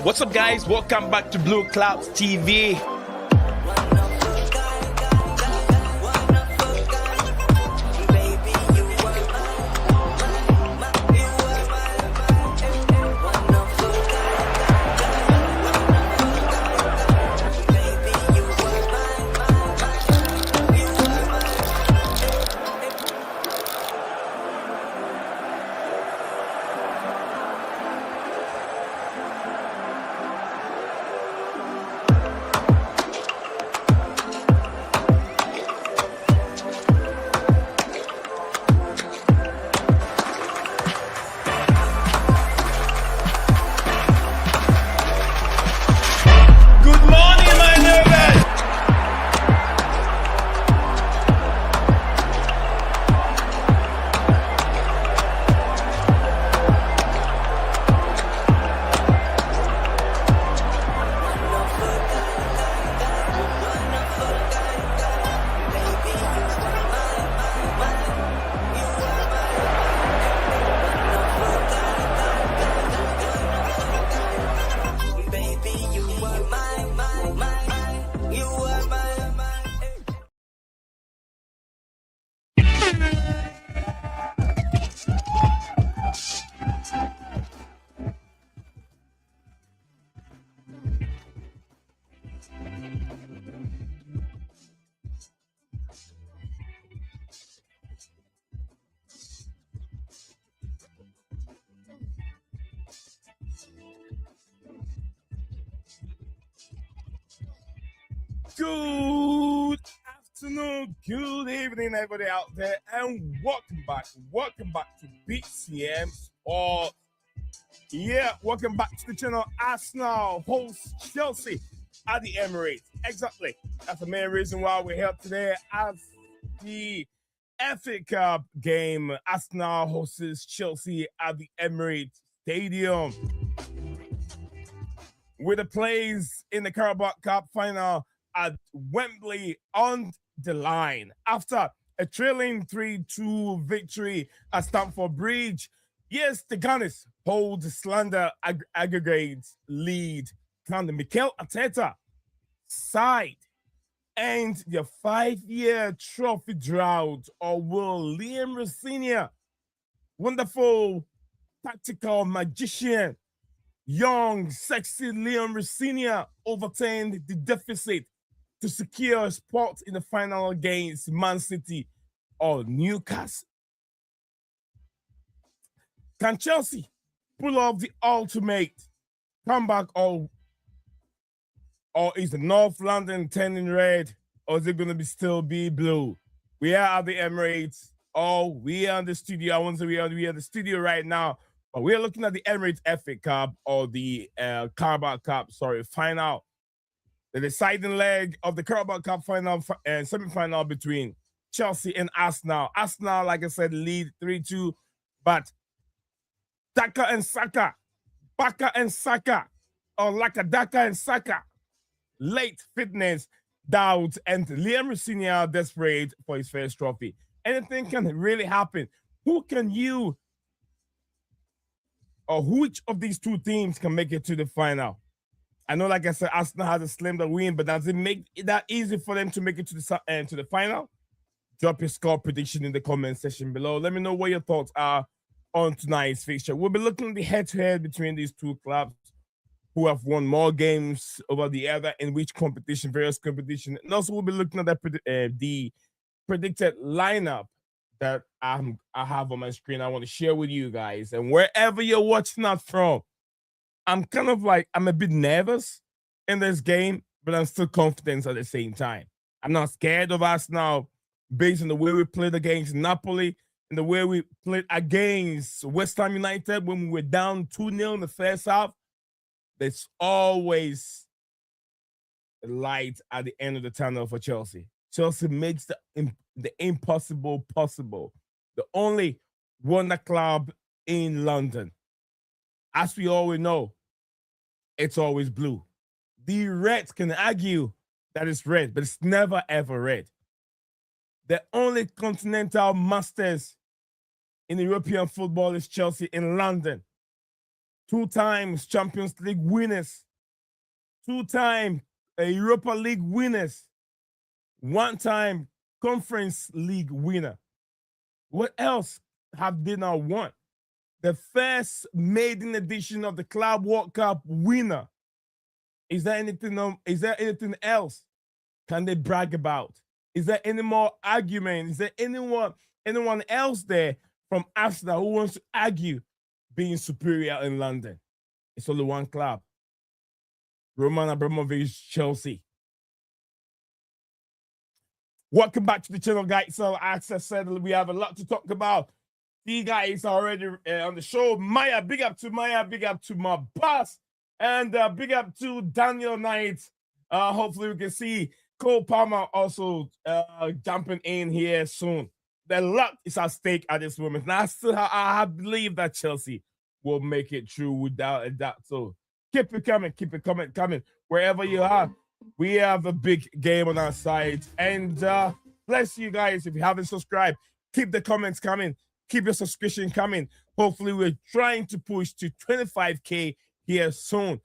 What's up, guys? Welcome back to Blue Clouds TV. Good afternoon, good evening, everybody out there, and welcome back to BCM Sport. Yeah, welcome back to the channel. Arsenal hosts Chelsea at the Emirates. Exactly, that's the main reason why we're here today. As the FA Cup game, Arsenal hosts Chelsea at the Emirates Stadium. With the plays in the Carabao Cup Final at Wembley on the line. After a trailing 3-2 victory at Stamford Bridge, yes, the Gunners hold the slender aggregate lead. Can the Mikel Arteta side end their 5-year trophy drought, or will Rosenior, wonderful tactical magician, young, sexy Rosenior, overturn the deficit to secure a spot in the final against Man City or Newcastle? Can Chelsea pull off the ultimate comeback, or is the North London turning red, or is it going to still be blue? We are at the Emirates. We are in the studio. I want to say we are in the studio right now, but we are looking at the Emirates FA Cup, or the Carabao Cup, final. The deciding leg of the Carabao Cup Final and semi-final between Chelsea and Arsenal. Arsenal, like I said, lead 3-2, but Daka and Saka, Baka and Saka, or Lakadaka and Saka, late fitness, doubt, and Rosenior desperate for his first trophy. Anything can really happen. Which of these two teams can make it to the final? I know, like I said, Arsenal has a slender win, but does it make it that easy for them to make it to the final? Drop your score prediction in the comment section below. Let me know what your thoughts are on tonight's fixture. We'll be looking at the head-to-head between these two clubs, who have won more games over the other, in which competition, various competition. And also we'll be looking at the predicted lineup that I have on my screen. I want to share with you guys. And wherever you're watching that from, I'm a bit nervous in this game, but I'm still confident at the same time. I'm not scared of us now, based on the way we played against Napoli and the way we played against West Ham United when we were down 2-0 in the first half. There's always a light at the end of the tunnel for Chelsea. Chelsea makes the impossible possible. The only wonder club in London. As we always know, it's always blue. The Reds can argue that it's red, but it's never ever red. The only continental masters in European football is Chelsea in London. 2 times Champions League winners, 2 times Europa League winners, 1 time Conference League winner. What else have they now won? The first maiden edition of the Club World Cup winner. Is there anything else can they brag about? Is there any more argument? Is there anyone else there from Arsenal who wants to argue being superior in London? It's only one club. Roman Abramovich, Chelsea. Welcome back to the channel, guys. So as I said, we have a lot to talk about. You guys are already on the show. Maya, big up to Maya, big up to my boss, and big up to Daniel Knight. Hopefully we can see Cole Palmer also jumping in here soon. The luck is at stake at this moment. And I believe that Chelsea will make it through without a doubt. So keep it coming. Wherever you are, we have a big game on our side. And bless you guys. If you haven't subscribed, keep the comments coming. Keep your subscription coming. Hopefully, we're trying to push to 25K here soon.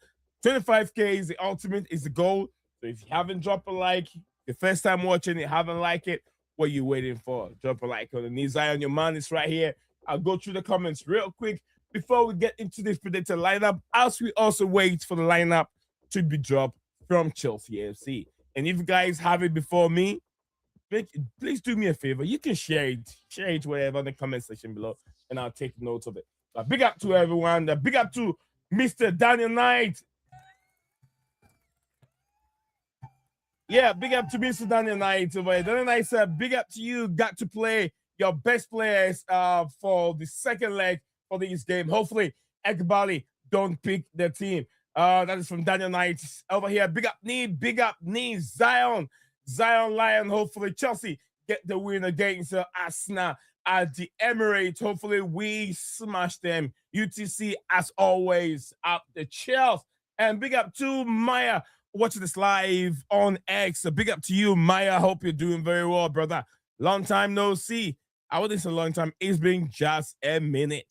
25K is the ultimate, is the goal. So if you haven't dropped a like, the first time watching it, haven't liked it, what are you waiting for? Drop a like on the knee. Zion, your man is right here. I'll go through the comments real quick before we get into this predicted lineup, as we also wait for the lineup to be dropped from Chelsea FC. And if you guys have it before me, please do me a favor. You can share it wherever in the comment section below, and I'll take notes of it. But big up to everyone. Big up to Mr. Daniel Knight. Yeah, big up to Mr. Daniel Knight over here. Daniel Knight said, big up to you. Got to play your best players for the second leg for this game. Hopefully, Ekbali don't pick their team. That is from Daniel Knight over here. Big up knee, Zion Lion. Hopefully, Chelsea get the win against Arsenal at the Emirates. Hopefully, we smash them. UTC, as always, up the Chelsea. And big up to Maya watching this live on X. So big up to you, Maya. Hope you're doing very well, brother. Long time no see. I wouldn't say a long time. It's been just a minute.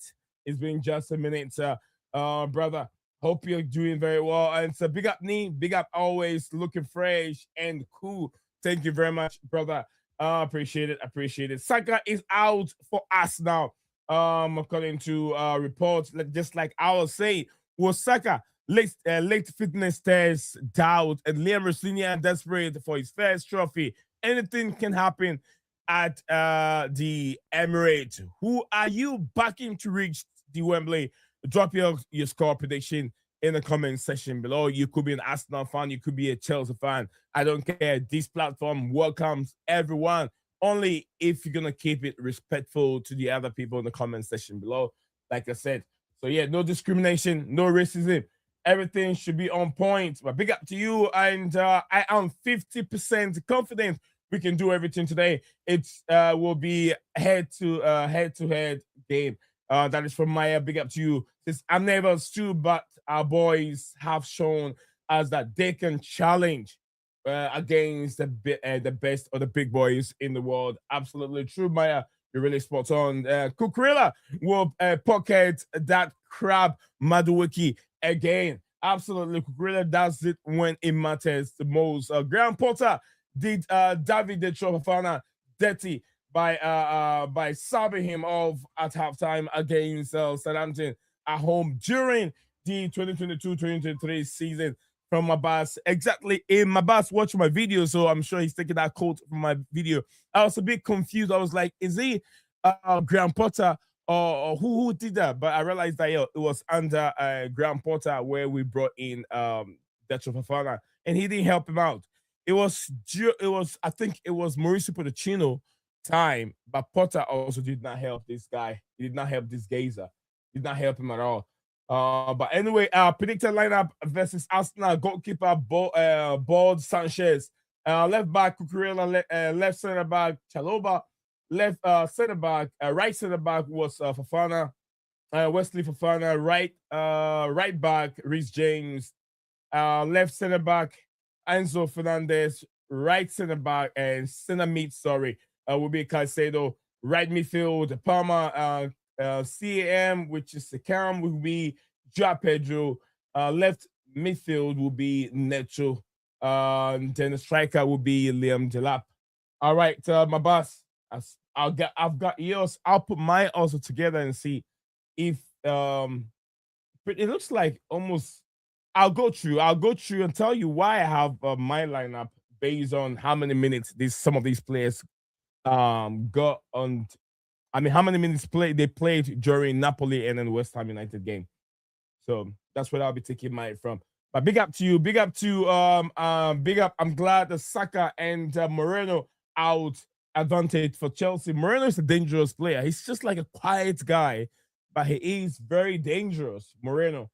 Brother. Hope you're doing very well. And so big up knee, big up always, looking fresh and cool. Thank you very much, brother. Appreciate it. Saka is out for us now. According to reports, just like I was saying, was Saka late fitness test, doubt, and Liam Rosenior desperate for his first trophy. Anything can happen at the Emirates. Who are you backing to reach the Wembley? Drop your score prediction in the comment section below. You could be an Arsenal fan, you could be a Chelsea fan. I don't care. This platform welcomes everyone, only if you're gonna keep it respectful to the other people in the comment section below. Like I said, so yeah, no discrimination, no racism. Everything should be on point. But big up to you, and I am 50% confident we can do everything today. It will be head-to-head game. That is from Maya. Big up to you. Since I'm never too, but our boys have shown us that they can challenge against the best of the big boys in the world. Absolutely true, Maya. You're really spot on. Kukurela will pocket that crab Maduwiki again. Absolutely, Kukurela does it when it matters the most. Graham Potter did David De Trofana dirty by subbing him off at halftime against Southampton at home during the 2022-2023 season. From Mabas, exactly. In Mabas watched my video, so I'm sure he's taking that quote from my video. I was a bit confused. I was like, is he Graham Potter or who did that? But I realized that it was under Graham Potter where we brought in Detro Fofana, and he didn't help him out. It was I think it was Mauricio Pochettino time, but Potter also did not help this guy. He did not help this gazer. Did not help him at all. But anyway, predicted lineup versus Arsenal: goalkeeper Bold Sanchez, left back Cucurella, left center back Chaloba, left center back, right center back was Fofana, Wesley Fofana, right back Reece James, left center back Enzo Fernandez, right center back and center mid, will be Caicedo, right midfield Palmer, CAM, which is the Cam, will be Joao Pedro. Left midfield will be Neto. Then the striker will be Liam Delap. All right, my boss. I've got yours. I'll put mine also together and see if but it looks like almost I'll go through and tell you why I have my lineup based on how many minutes some of these players got on. I mean, how many minutes they played during Napoli and then West Ham United game. So that's where I'll be taking mine from. But big up to you, big up to big up. I'm glad that Saka and Moreno out advantage for Chelsea. Moreno is a dangerous player. He's just like a quiet guy, but he is very dangerous. Moreno.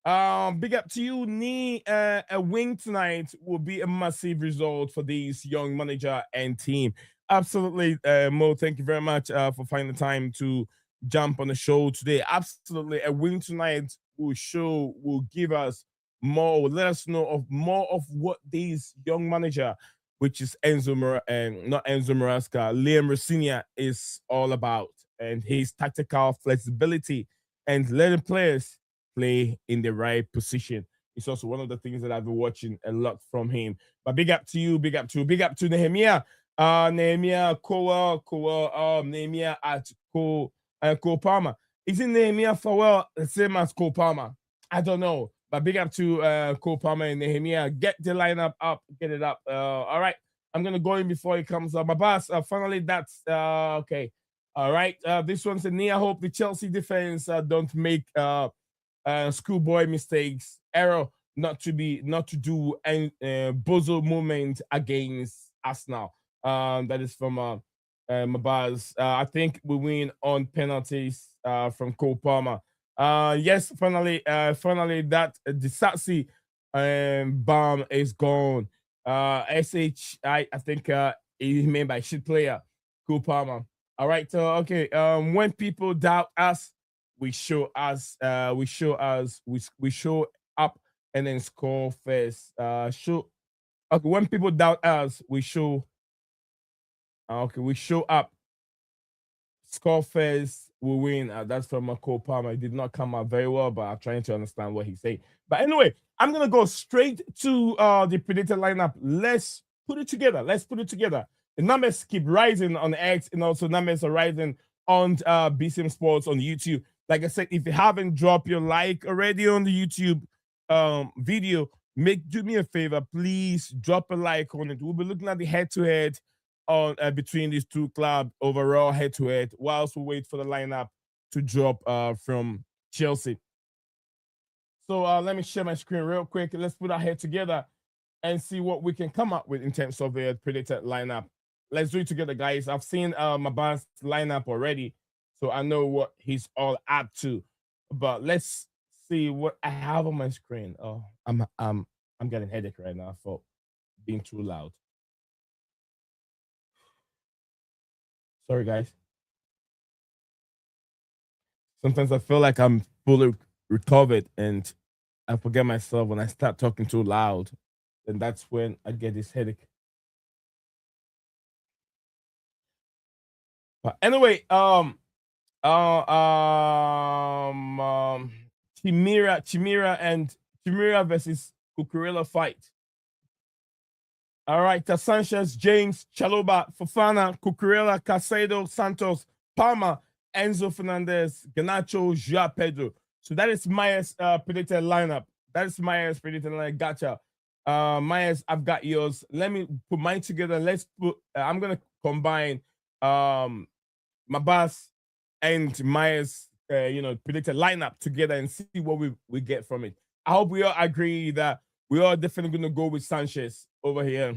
Big up to you, Nee. A win tonight will be a massive result for this young manager and team. Absolutely, Mo. Thank you very much for finding the time to jump on the show today. Absolutely, a win tonight will give us more. Will let us know of more of what this young manager, which is not Enzo Maresca, Liam Rosenior is all about, and his tactical flexibility and letting players play in the right position. It's also one of the things that I've been watching a lot from him. But big up to you, big up to Nehemiah. Nehemiah Nehemiah at Cole Palmer. Isn't Nehemiah Fawell the same as Cole Palmer? I don't know. But big up to Cole Palmer and Nehemiah. Get the lineup up, get it up. All right. I'm gonna go in before it comes up. My boss, finally, that's okay. All right. This one's a near hope the Chelsea defense don't make schoolboy mistakes, error not to do and bozo movement against Arsenal. That is from Mabaz. I think we win on penalties from Cole Palmer. Yes, finally that the Satsy bomb is gone. SH, I think is made by shit player Cole Palmer. All right, so okay. When people doubt us, we show up and then score first. Okay, when people doubt us, we show up, score first, we win. That's from Cole Palmer. It did not come out very well, but I'm trying to understand what he's saying. But anyway, I'm gonna go straight to the predicted lineup. Let's put it together. The numbers keep rising on X, and also numbers are rising on BCM Sports on YouTube. Like I said, if you haven't dropped your like already on the YouTube video, do me a favor, please drop a like on it. We'll be looking at the head-to-head on between these two clubs overall head-to-head whilst we wait for the lineup to drop from Chelsea. So let me share my screen real quick. Let's put our head together and see what we can come up with in terms of a predicted lineup. Let's do it together, guys. I've seen my boss lineup already, so I know what he's all up to. But let's see what I have on my screen. Oh, I'm getting headache right now for being too loud. Sorry, guys. Sometimes I feel like I'm fully recovered and I forget myself when I start talking too loud. And that's when I get this headache. But anyway, Chimera versus Cucurella fight. All right, Sanchez, James, Chaloba, Fofana, Cucurella, Casado, Santos, Palma, Enzo Fernandez, Ganacho, Joao Pedro. So that is Maya's predicted lineup. Gotcha. Myers, I've got yours. Let me put mine together. Let's put. I'm gonna combine my boss and Myers, predicted lineup together and see what we get from it. I hope we all agree that we are definitely gonna go with Sanchez over here.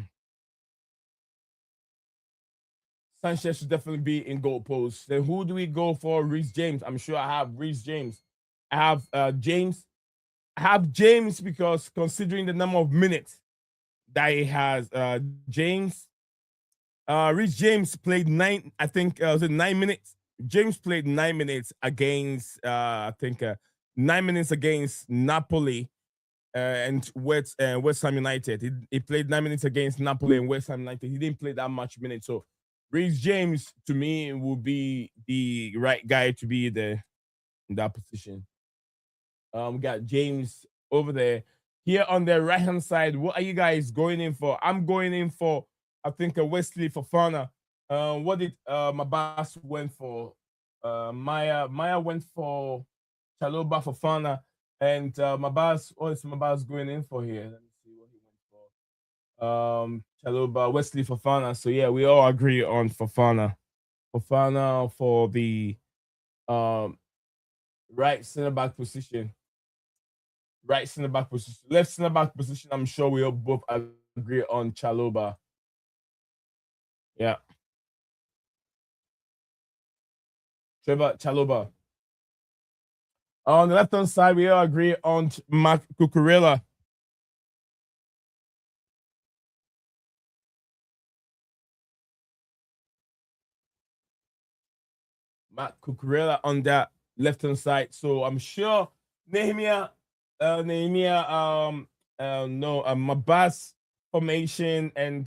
Sanchez should definitely be in goal post. Then who do we go for? Reece James. I'm sure I have Reece James. I have James. I have James because considering the number of minutes that he has, James. Reece James played 9. I think was it 9 minutes? James played 9 minutes against. I think 9 minutes against Napoli and West Ham United. He played 9 minutes against Napoli and West Ham United. He didn't play that much minutes, so Reece James to me will be the right guy to be in that position. We got James over there. Here on the right hand side, what are you guys going in for? I'm going in for, I think, a Wesley Fofana. What did my boss went for? Maya went for Chaloba Fofana, and my boss. What is my boss going in for here? Let me see what he went for. Chaloba Wesley Fofana. So yeah, we all agree on Fofana. Fofana for the um right center back position. Right center back position. Left center back position, I'm sure we all both agree on Chaloba. Yeah. Trevor Chaloba. On the left hand side, we all agree on Matt Cucurella. Matt Cucurella on that left hand side. So I'm sure Nehemiah, Mabas formation and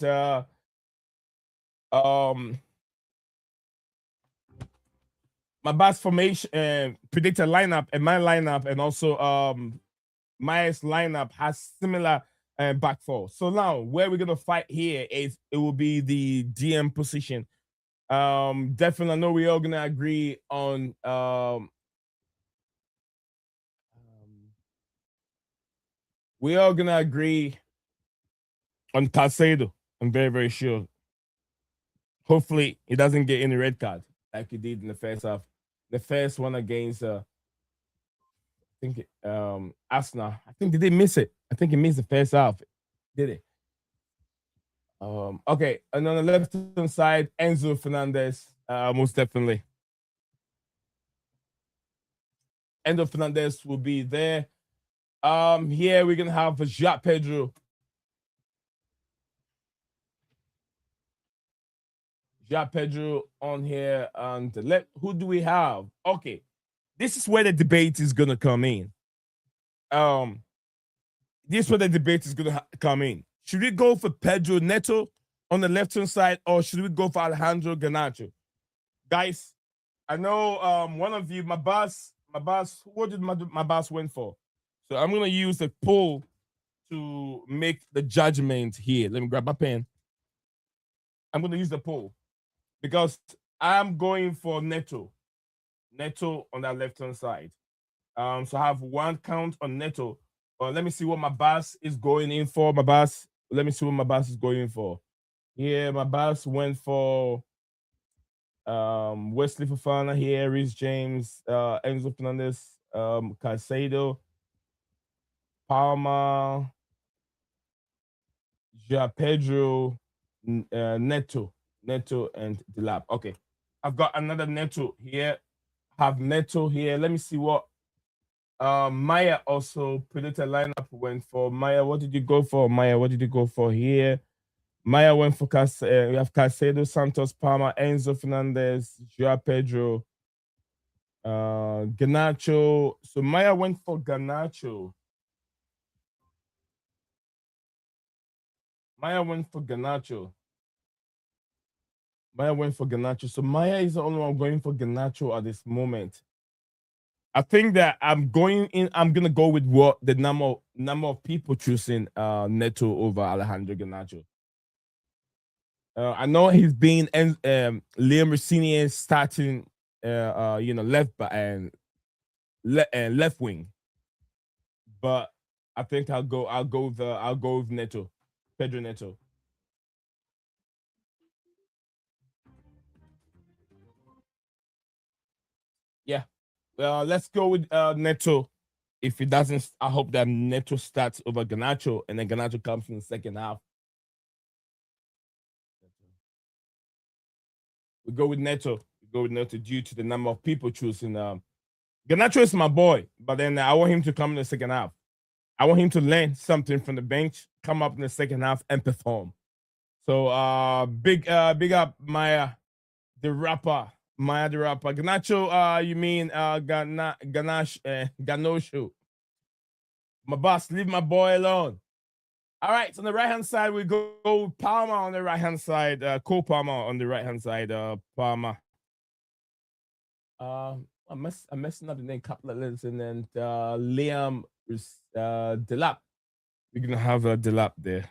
Mabas formation predicted lineup and my lineup and also Maya's lineup has similar back four. So now where we're gonna fight here is it will be the DM position. Definitely I know we all gonna agree on we are gonna agree on Caicedo. I'm very, very sure. Hopefully, he doesn't get any red card like he did in the first half. The first one against, I think, Arsenal. I think they did miss it. I think he missed the first half. Did it? Okay, and on the left hand side, Enzo Fernandez, most definitely. Enzo Fernandez will be there. Here we're gonna have Jacques Pedro. Jacques Pedro on here, and who do we have? Okay, this is where the debate is gonna come in. This is where the debate is gonna come in. Should we go for Pedro Neto on the left hand side, or should we go for Alejandro Garnacho? Guys, I know one of you, my boss, what did my boss went for? So I'm gonna use the poll to make the judgment here. Let me grab my pen. I'm gonna use the poll because I'm going for Neto on that left hand side. So I have one count on Neto. Let me see what my boss is going in for. Let me see what my boss is going in for. Yeah, my boss went for Wesley Fofana here, Reece James, Enzo Fernandez, Caicedo, Palma, Ja Pedro, Neto, and Delap. Okay, I've got another Neto here. Have Neto here. Let me see what Maya also predicted lineup went for. Maya, what did you go for? Maya, what did you go for here? Maya went for we have Caicedo, Santos, Palma, Enzo Fernandez, Joao Pedro, Garnacho. So Maya went for Garnacho. Maya went for Garnacho. So Maya is the only one going for Garnacho at this moment. I think that I'm gonna go with what the number of people choosing Neto over Alejandro Garnacho. I know he's been Liam Rosenior starting left and left wing, but I think I'll go with Neto, Pedro Neto. Yeah, let's go with Neto. If he doesn't, I hope that Neto starts over Garnacho, and then Garnacho comes in the second half. We go with Neto. Due to the number of people choosing. Garnacho is my boy, but then I want him to come in the second half. I want him to learn something from the bench, come up in the second half, and perform. So big up Maya, the rapper. Maya the rapper. Garnacho, you mean Ganosho. My boss, leave my boy alone. All right, so on the right hand side, we go Palma on the right hand side, Cole Palma on the right hand side, Palma. I'm messing up the name, couple of letters, and then Liam Delap. We're gonna have a Delap there.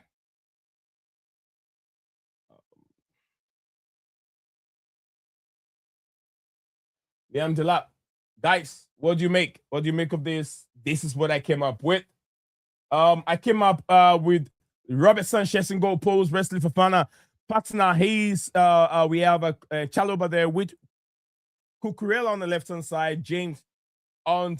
Liam Delap. Guys, what do you make? What do you make of this? This is what I came up with. I came up with Robert Sanchez in goal post, Wesley Fofana, partner Hayes. We have a Chalobah there with Cucurella on the left hand side, James on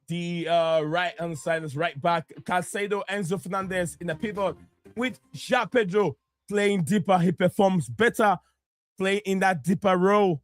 the right hand side as right back, Caicedo, Enzo Fernandez in the pivot with Jean Pedro playing deeper. He performs better playing in that deeper role.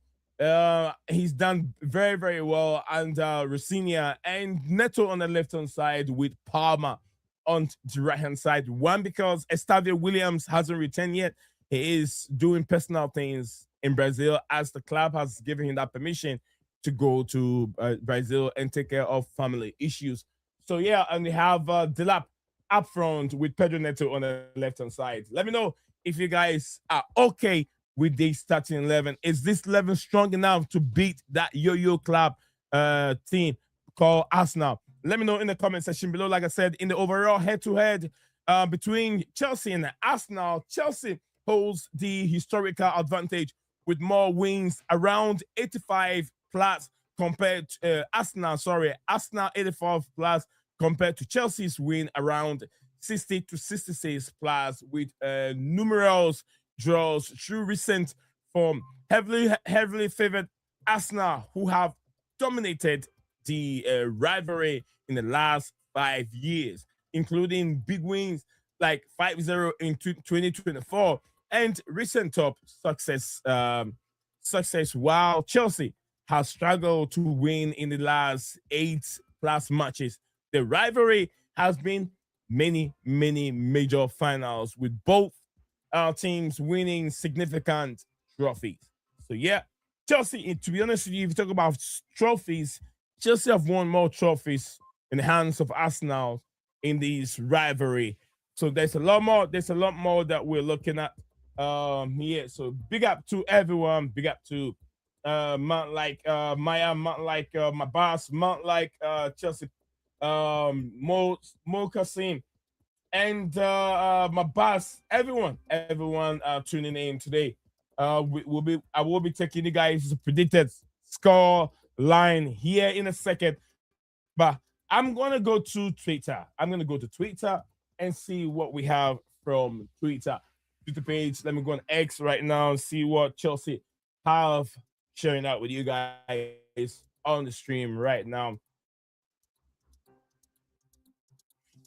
He's done very, very well. And Rosenior and Neto on the left hand side with Palmer on the right hand side. One, because Estavio Williams hasn't returned yet. He is doing personal things in Brazil, as the club has given him that permission to go to Brazil and take care of family issues. So yeah, and we have Delap up front with Pedro Neto on the left hand side. Let me know if you guys are okay with this starting 11. Is this 11 strong enough to beat that yo-yo club team called Arsenal? Let me know in the comment section below. Like I said, in the overall head-to-head between Chelsea and Arsenal, Chelsea holds the historical advantage with more wins, around 85 plus compared to Arsenal 85 plus compared to Chelsea's win around 60 to 66 plus, with numerous draws through recent form. Heavily favored Arsenal, who have dominated the rivalry in the last 5 years, including big wins like 5-0 in 2024 and recent top success. While Chelsea has struggled to win in the last 8 plus matches, the rivalry has been many major finals, with both teams winning significant trophies. So yeah, Chelsea, to be honest with you, if you talk about trophies, Chelsea have won more trophies in the hands of Arsenal in this rivalry. So there's a lot more that we're looking at. Yeah, so big up to everyone. Big up to Mount like Maya, Mount like my boss, Mount like Chelsea, Mo Kasim, and my boss, everyone tuning in today. I will be taking you guys predicted score line here in a second, but I'm gonna go to Twitter. And see what we have from Twitter page. Let me go on X right now and see what Chelsea have sharing out with you guys on the stream right now.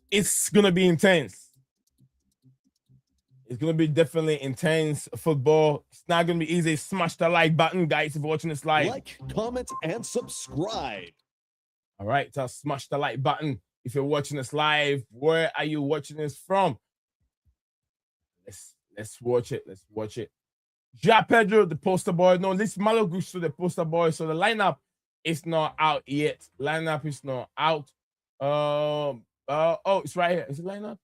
It's gonna be intense. It's gonna be definitely intense football. It's not gonna be easy. Smash the like button, guys, if you're watching this live. Like, comment, and subscribe. All right, so smash the like button if you're watching this live. Where are you watching this from? Let's watch it. Let's watch it. Ja Pedro, the poster boy. No, this Malo Gusto, the poster boy. So the lineup is not out yet. Lineup is not out. Oh, it's right here. Is it lineup?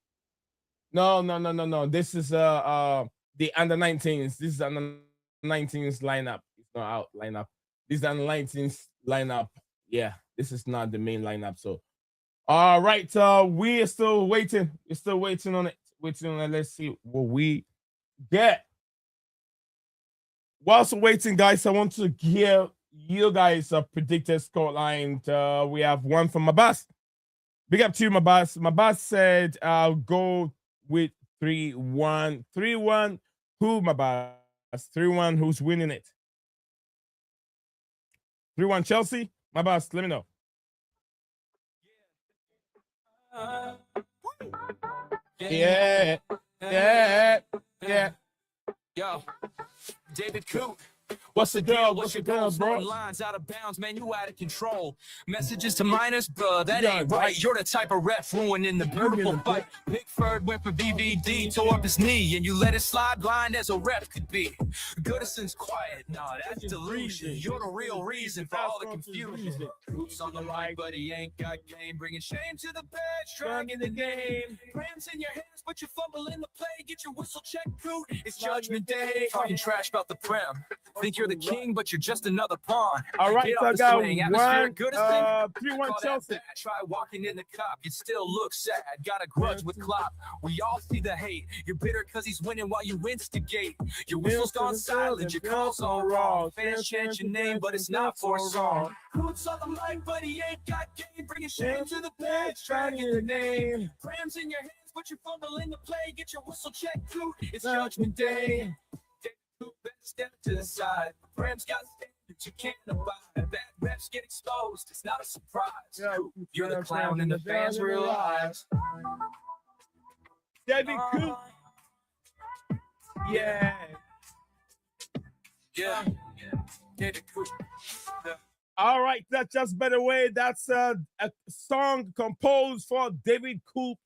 No. This is the under 19s. This is under 19s lineup. It's not out lineup. This is under 19s lineup. Yeah, this is not the main lineup. So, all right. We are still waiting. We're still waiting on it. Let's see what we get. Whilst waiting, guys, I want to hear you guys predicted scoreline. We have one from my boss. Big up to you, my boss. My boss said I'll go with 3-1. 3-1. Who, my boss? 3-1. Who's winning it? 3-1 Chelsea? My boss, let me know. Yeah. Yo, David Coop. What's the deal? What's the deal, bro? Lines out of bounds, man, you out of control. Messages to minors, bro, that ain't right. You're the type of ref ruining the beautiful fight. Pickford went for BVD, tore up his knee, and you let it slide blind as a ref could be. Goodison's quiet, nah, that's delusion. You're the real reason for all the confusion. Coop's on the right, but he ain't got game. Bringing shame to the bench, trying in the game. Prams in your hands, but but you fumble in the play. Get your whistle checked, coot. It's Judgment Day. Talking trash about the Prem. Think you're the king, but you're just another pawn. All right, Get so off I the got swing. Atmosphere good as thing. 3-1 Call that Chelsea. bad. Try walking in the cup, you still look sad. Got a grudge with Klopp. We all see the hate. You're bitter because he's winning while you instigate. Your whistle's gone silent, your call's all wrong. Fans chant your name, but it's not for a song. Coot's on the mic, but he ain't got game. Bringing shame to the pitch, trying to get the name. Prams in your hands, but you fumble in the play. Get your whistle checked, Coot. It's Judgment Day. Coot, better step to the side. Prams got standards you can't abide. Bad reps get exposed, it's not a surprise. Coot, you're the clown and the fans realize. David Coop. Yeah. Yeah. David Coop. All right, that's just better way. That's a song composed for David Coop.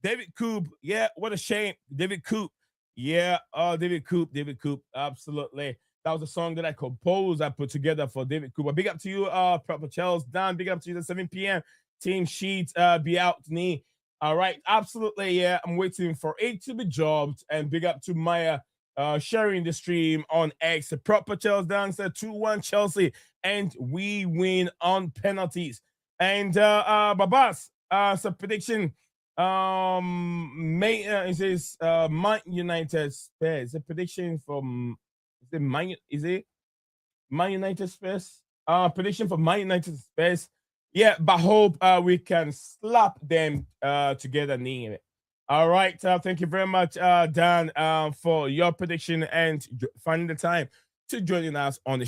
David Coop. Yeah, what a shame. David Coop. Yeah, David Coop. Absolutely. That was a song that I composed, I put together for David Coop. Big up to you, Proper Charles. Dan, big up to you. The 7 p.m. Team sheet be out to me. All right, absolutely. Yeah, I'm waiting for it to be dropped. And big up to Maya sharing the stream on X. The Proper Charles Dan said 2-1 Chelsea, and we win on penalties. And Babas, so prediction. It says Man United Spurs. A prediction from Man United Spurs? Prediction for Man United Spurs. Yeah, but hope we can slap them together. All right, thank you very much, Dan, for your prediction and finding the time to joining us on the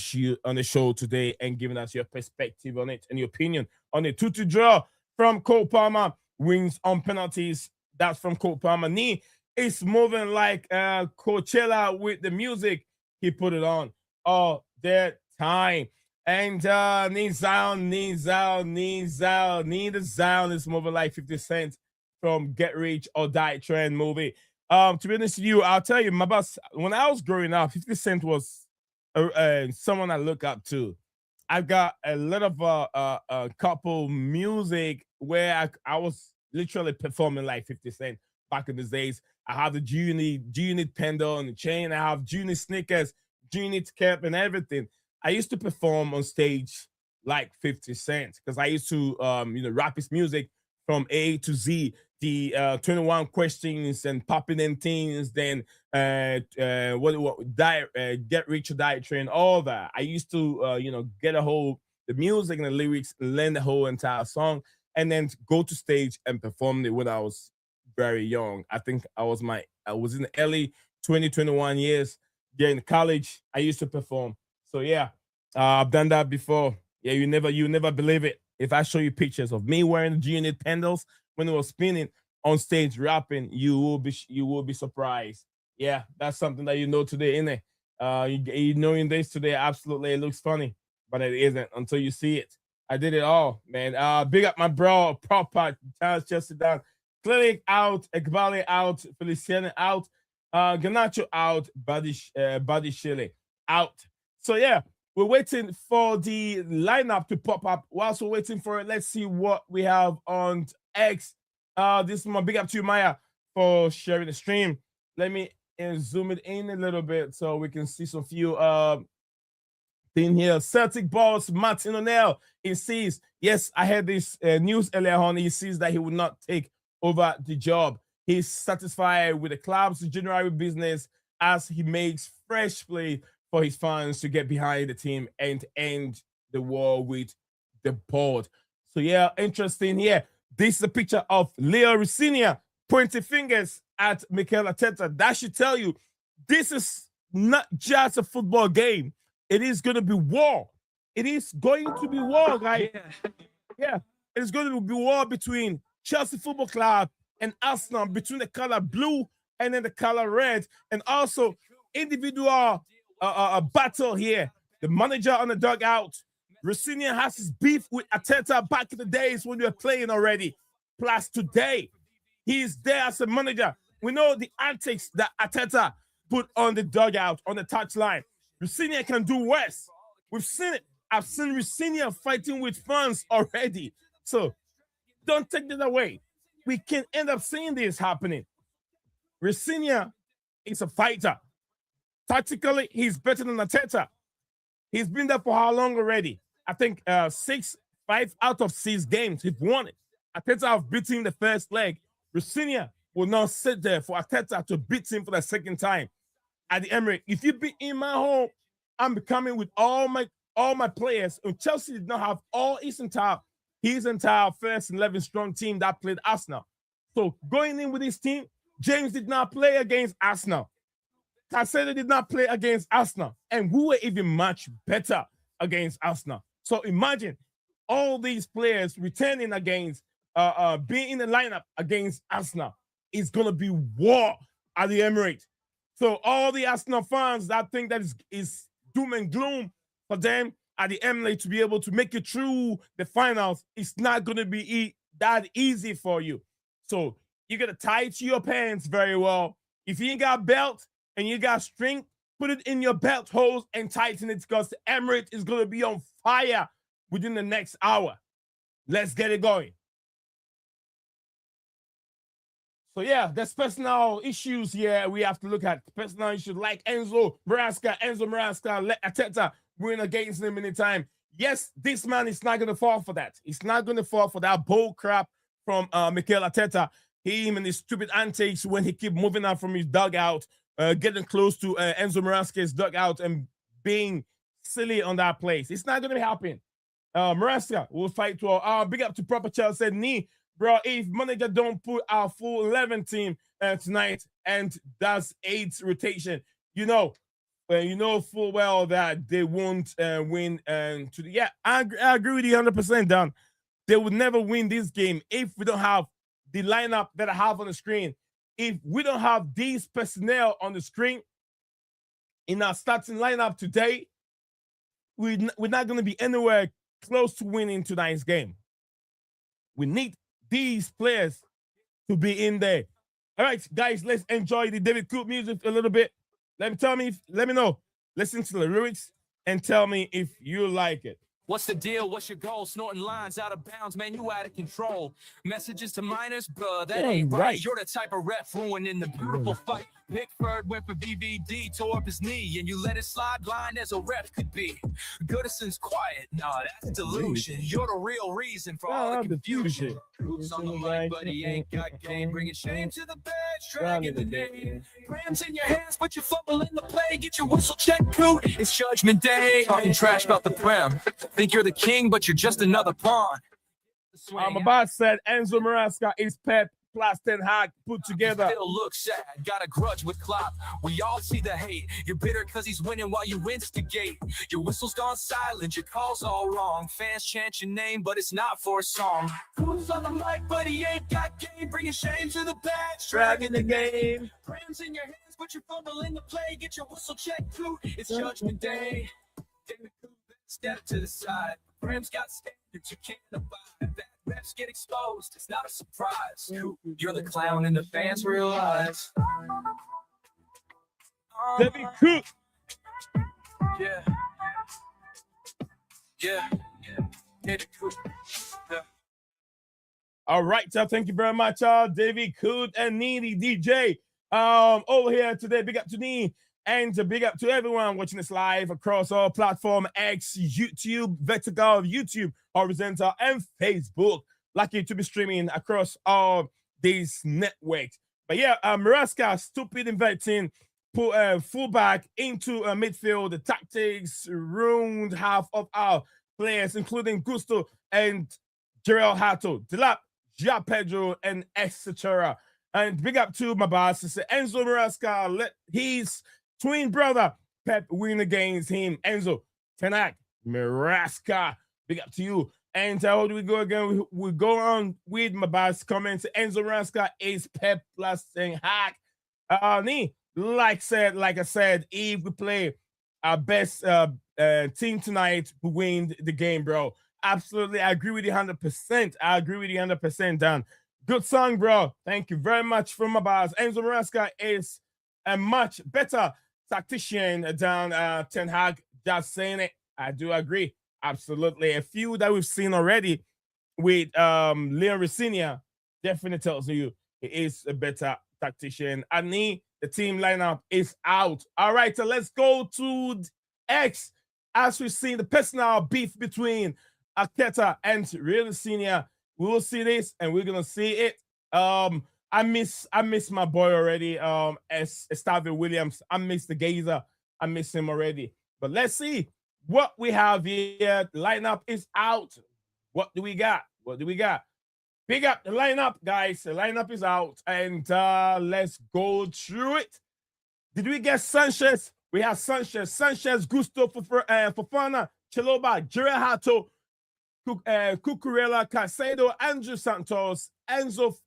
show today and giving us your perspective on it and your opinion on the 2-2 draw from Cole Palmer. Wins on penalties. That's from Cole Palmer. Knee is moving like Coachella with the music. He put it on all the time. And Need the Zion is moving like 50 Cent from Get Rich or Die Trend movie. To be honest with you, I'll tell you, my boss, when I was growing up, 50 Cent was someone I look up to. I've got a lot of a couple music where I was literally performing like 50 Cent back in the days. I have the G-Unit pendant and the chain. I have G-Unit sneakers, G-Unit cap and everything. I used to perform on stage like 50 Cent because I used to rap his music from A to Z. The 21 questions and popping in things, then Get Rich or Die Train, all that. I used to get a hold the music and the lyrics, learn the whole entire song, and then go to stage and perform it when I was very young. I think I was in the early 2021 years. Yeah, in college, I used to perform. So yeah, I've done that before. Yeah, you never believe it. If I show you pictures of me wearing the G-Unit pendants when it was spinning on stage rapping, you will be surprised. Yeah, that's something that you know today, innit? You knowing this today, absolutely, it looks funny, but it isn't until you see it. I did it all, man. Big up my bro, Proper Charles Chelsea down. Clinic out, Ekbali out, Feliciano out, Ganacho out, Body Shelley out. So yeah, we're waiting for the lineup to pop up. Whilst we're waiting for it, let's see what we have on X. This is my big up to you, Maya, for sharing the stream. Let me zoom it in a little bit so we can see some few thing here. Celtic boss Martin O'Neill insists, yes, I had this news earlier on. He sees that he would not take over the job. He's satisfied with the club's January business as he makes fresh play for his fans to get behind the team and end the war with the board. So yeah, interesting here. This is a picture of Leo Rosenior pointing fingers at Mikel Arteta. That should tell you this is not just a football game. It is going to be war. It is going to be war, guys. Yeah. It's going to be war between Chelsea Football Club and Arsenal, between the color blue and then the color red, and also individual battle here. The manager on the dugout. Rosenior has his beef with Arteta back in the days when we were playing already. Plus today, he is there as a manager. We know the antics that Arteta put on the dugout, on the touchline. Rosenior can do worse. We've seen it. I've seen Rosenior fighting with fans already. So don't take that away. We can end up seeing this happening. Rosenior is a fighter. Tactically, he's better than Arteta. He's been there for how long already? I think 5 out of 6 games he's won it. Arteta have beaten the first leg. Rosenior will not sit there for Arteta to beat him for the second time at the Emirates. If you beat in my home, I'm coming with all my players. And Chelsea did not have all his entire first 11 strong team that played Arsenal. So going in with this team, James did not play against Arsenal. Caicedo did not play against Arsenal, and we were even much better against Arsenal. So imagine all these players returning against, being in the lineup against Arsenal. It's gonna be war at the Emirates. So all the Arsenal fans that think that is doom and gloom for them at the Emirates to be able to make it through the finals, it's not gonna be that easy for you. So you gotta tie to your pants very well. If you ain't got a belt and you got string, put it in your belt holes and tighten it, because the Emirates is going to be on fire within the next hour. Let's get it going. So yeah, there's personal issues here we have to look at. Personal issues like Enzo Maresca, let Arteta win against him anytime. Yes, this man is not going to fall for that. He's not going to fall for that bull crap from Mikel Arteta. Him and his stupid antics when he keep moving out from his dugout, getting close to Enzo Maresca's dugout and being silly on that place. It's not going to be happening. Maresca will fight to big up to proper Chelsea. Said, "Nee, bro, if manager don't put our full 11 team tonight and does 8 rotation, you know full well that they won't win." And I agree with you 100%, Dan. They would never win this game if we don't have the lineup that I have on the screen. If we don't have these personnel on the screen in our starting lineup today, we're not going to be anywhere close to winning tonight's game. We need these players to be in there. All right, guys, let's enjoy the David Coop music a little bit. Let me know. Listen to the lyrics and tell me if you like it. What's the deal? What's your goal? Snorting lines out of bounds, man, you out of control. Messages to minors, bruh, that ain't right. You're the type of ref ruining the beautiful fight. Pickford went for BVD, tore up his knee, and you let it slide blind as a ref could be. Goodison's quiet, nah, that's delusion. You're the real reason for all the confusion. Roots on the mic, but he ain't got game. Bringing shame to the badge, dragging the name. Grams in your hands, but you fumble in the play. Get your whistle checked, coot. It's Judgment Day. Talking trash about the Prem. Think you're the king, but you're just another pawn. Abad said Enzo Maresca is Pep plus Ten Hag put together. Still look sad, got a grudge with Klopp. We all see the hate. You're bitter because he's winning while you instigate. Your whistle's gone silent, your call's all wrong. Fans chant your name, but it's not for a song. Who's on the mic, but he ain't got game. Bringing shame to the badge, dragging the game. Grams in your hands, but you're fumbling the play. Get your whistle checked, too. It's Judgment Day. David Coop, step to the side. Grams got standards you can't abide. Bad reps get exposed, it's not a surprise. You're the clown and the fans realize. David Coop. Yeah. David Coop. Yeah. All right, so thank you very much, David Coop and Needy DJ. Over here today, big up to me. And a big up to everyone watching this live across all platforms, X, YouTube, vertical, YouTube, horizontal, and Facebook. Lucky to be streaming across all these networks. But yeah, Maresca, stupid inverting, put fullback into midfield. The tactics ruined half of our players, including Gusto and Jarrell Hato, Delap, Ja Pedro, and etc. And big up to my boss, Enzo Maresca, let his twin brother Pep win against him. Enzo, Ten Hag, Maresca, big up to you. And how do we go again? We go on with my boss comments. Enzo Maresca is Pep plus Ten Hag. Like I said, if we play our best team tonight, we win the game, bro. Absolutely, I agree with you 100%. I agree with you 100%, Dan. Good song, bro. Thank you very much for my boss. Enzo Maresca is a much better tactician than Ten Hag. Just saying it. I do agree. Absolutely. A few that we've seen already with Rosenior definitely tells you he is a better tactician. Ani, the team lineup is out. All right, so let's go to X. As we see the personal beef between Arteta and Rosenior, we will see this and we're gonna see it. I miss my boy already. Estavio Williams. I miss the Gazer. I miss him already. But let's see what we have here. The lineup is out. What do we got? What do we got? Big up the lineup, guys. The lineup is out, and let's go through it. Did we get Sanchez? We have Sanchez, Gusto, Fofana, Chalobah, Gerardo, Cucurella, Caicedo, Andrew Santos, Enzo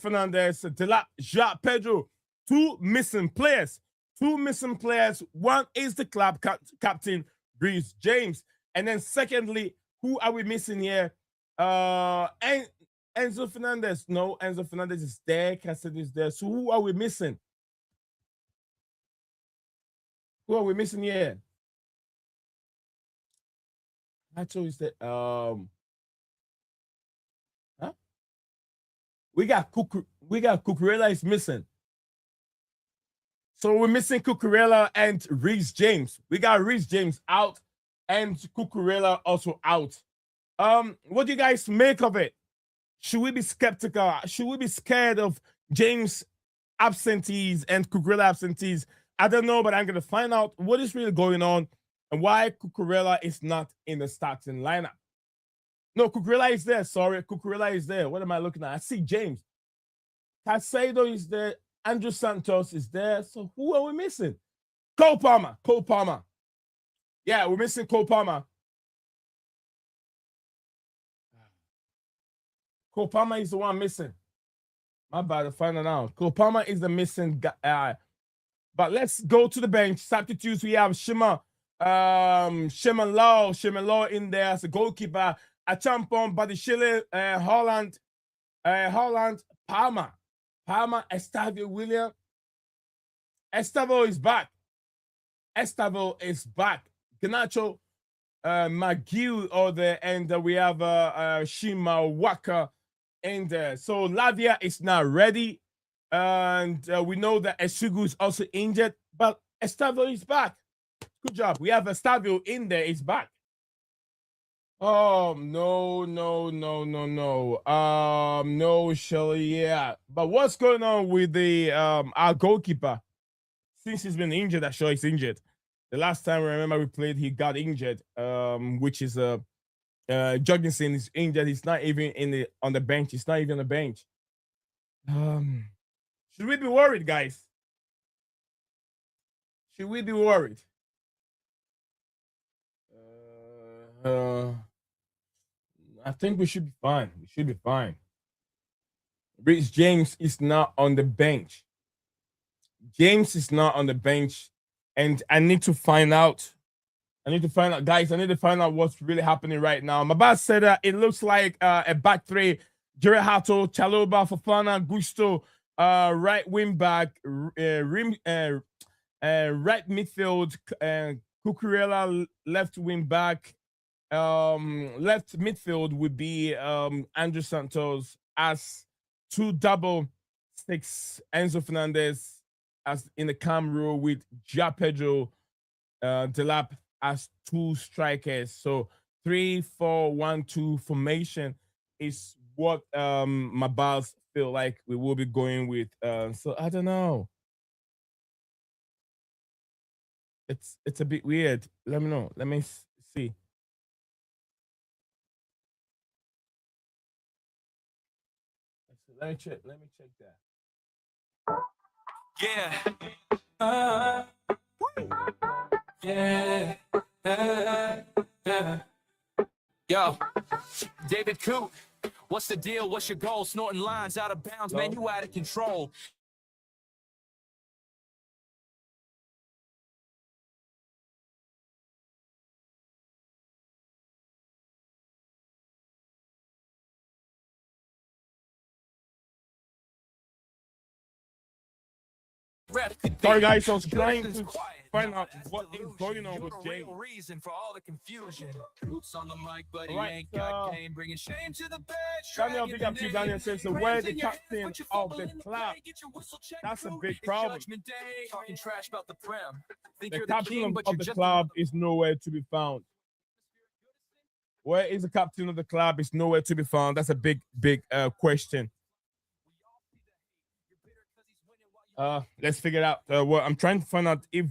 Fernandez, Delap, João Pedro. Two missing players. One is the club captain, Reece James. And then secondly, who are we missing here? Enzo Fernandez. No, Enzo Fernandez is there. Caicedo is there. So who are we missing? Who are we missing here? Nacho is there. We got Cucurella is missing. So we're missing Cucurella and Reece James. We got Reece James out and Cucurella also out. What do you guys make of it? Should we be skeptical? Should we be scared of James absentees and Cucurella absentees? I don't know, but I'm going to find out what is really going on and why Cucurella is not in the starting lineup. No, Cucurella is there. Sorry, Cucurella is there. What am I looking at? I see James. Caicedo is there. Andrew Santos is there. So who are we missing? Cole Palmer. Yeah, we're missing Cole Palmer. Cole Palmer is the one missing. My bad, to find it out. Cole Palmer is the missing guy. But let's go to the bench. Substitutes, we have Shima Law in there as a goalkeeper. Achampon, Badishile, Holland, Palmer, Estavio William. Estavio is back. Ganacho, McGill over there, and we have Shima Waka in there. So Lavia is not ready. And we know that Esugu is also injured, but Estavio is back. Good job. We have Estavio in there. He's back. Oh, no. No, Shelly, yeah. But what's going on with the our goalkeeper? Since he's been injured, that show he's injured. The last time I remember we played, he got injured, which is Jorgensen is injured. He's not even on the bench. He's not even on the bench. Should we be worried, guys? Should we be worried? I think we should be fine. Reece James is not on the bench. And I need to find out. Guys. I need to find out what's really happening right now. Mabas said it looks like a back three. Gerardo, Chalobah, Fofana, Gusto, right wing back, right midfield, Cucurella left wing back. Left midfield would be Andrew Santos as 2 double six. Enzo Fernandez as in the cam row with João Pedro, Delap as 2 strikers. So 3-4-1-2 formation is what my Bals feel like we will be going with. So I don't know. It's a bit weird. Let me know. Let me see. Let me check that. Yeah. Yo, David Coop, what's the deal? What's your goal? Snorting lines out of bounds, man, you out of control. Sorry, guys, I was trying to find out what is going on with James. Reason for all the confusion. Roots on the mic, but he Right, ain't got game, bringing shame to the bed. Daniel, big up to you. Daniel says, so where the captain of the club? That's a big problem. Talking trash about the prem. The captain of the club is nowhere to be found. Where is the captain of the club? Is nowhere to be found. That's a big question. Let's figure it out. Well, I'm trying to find out if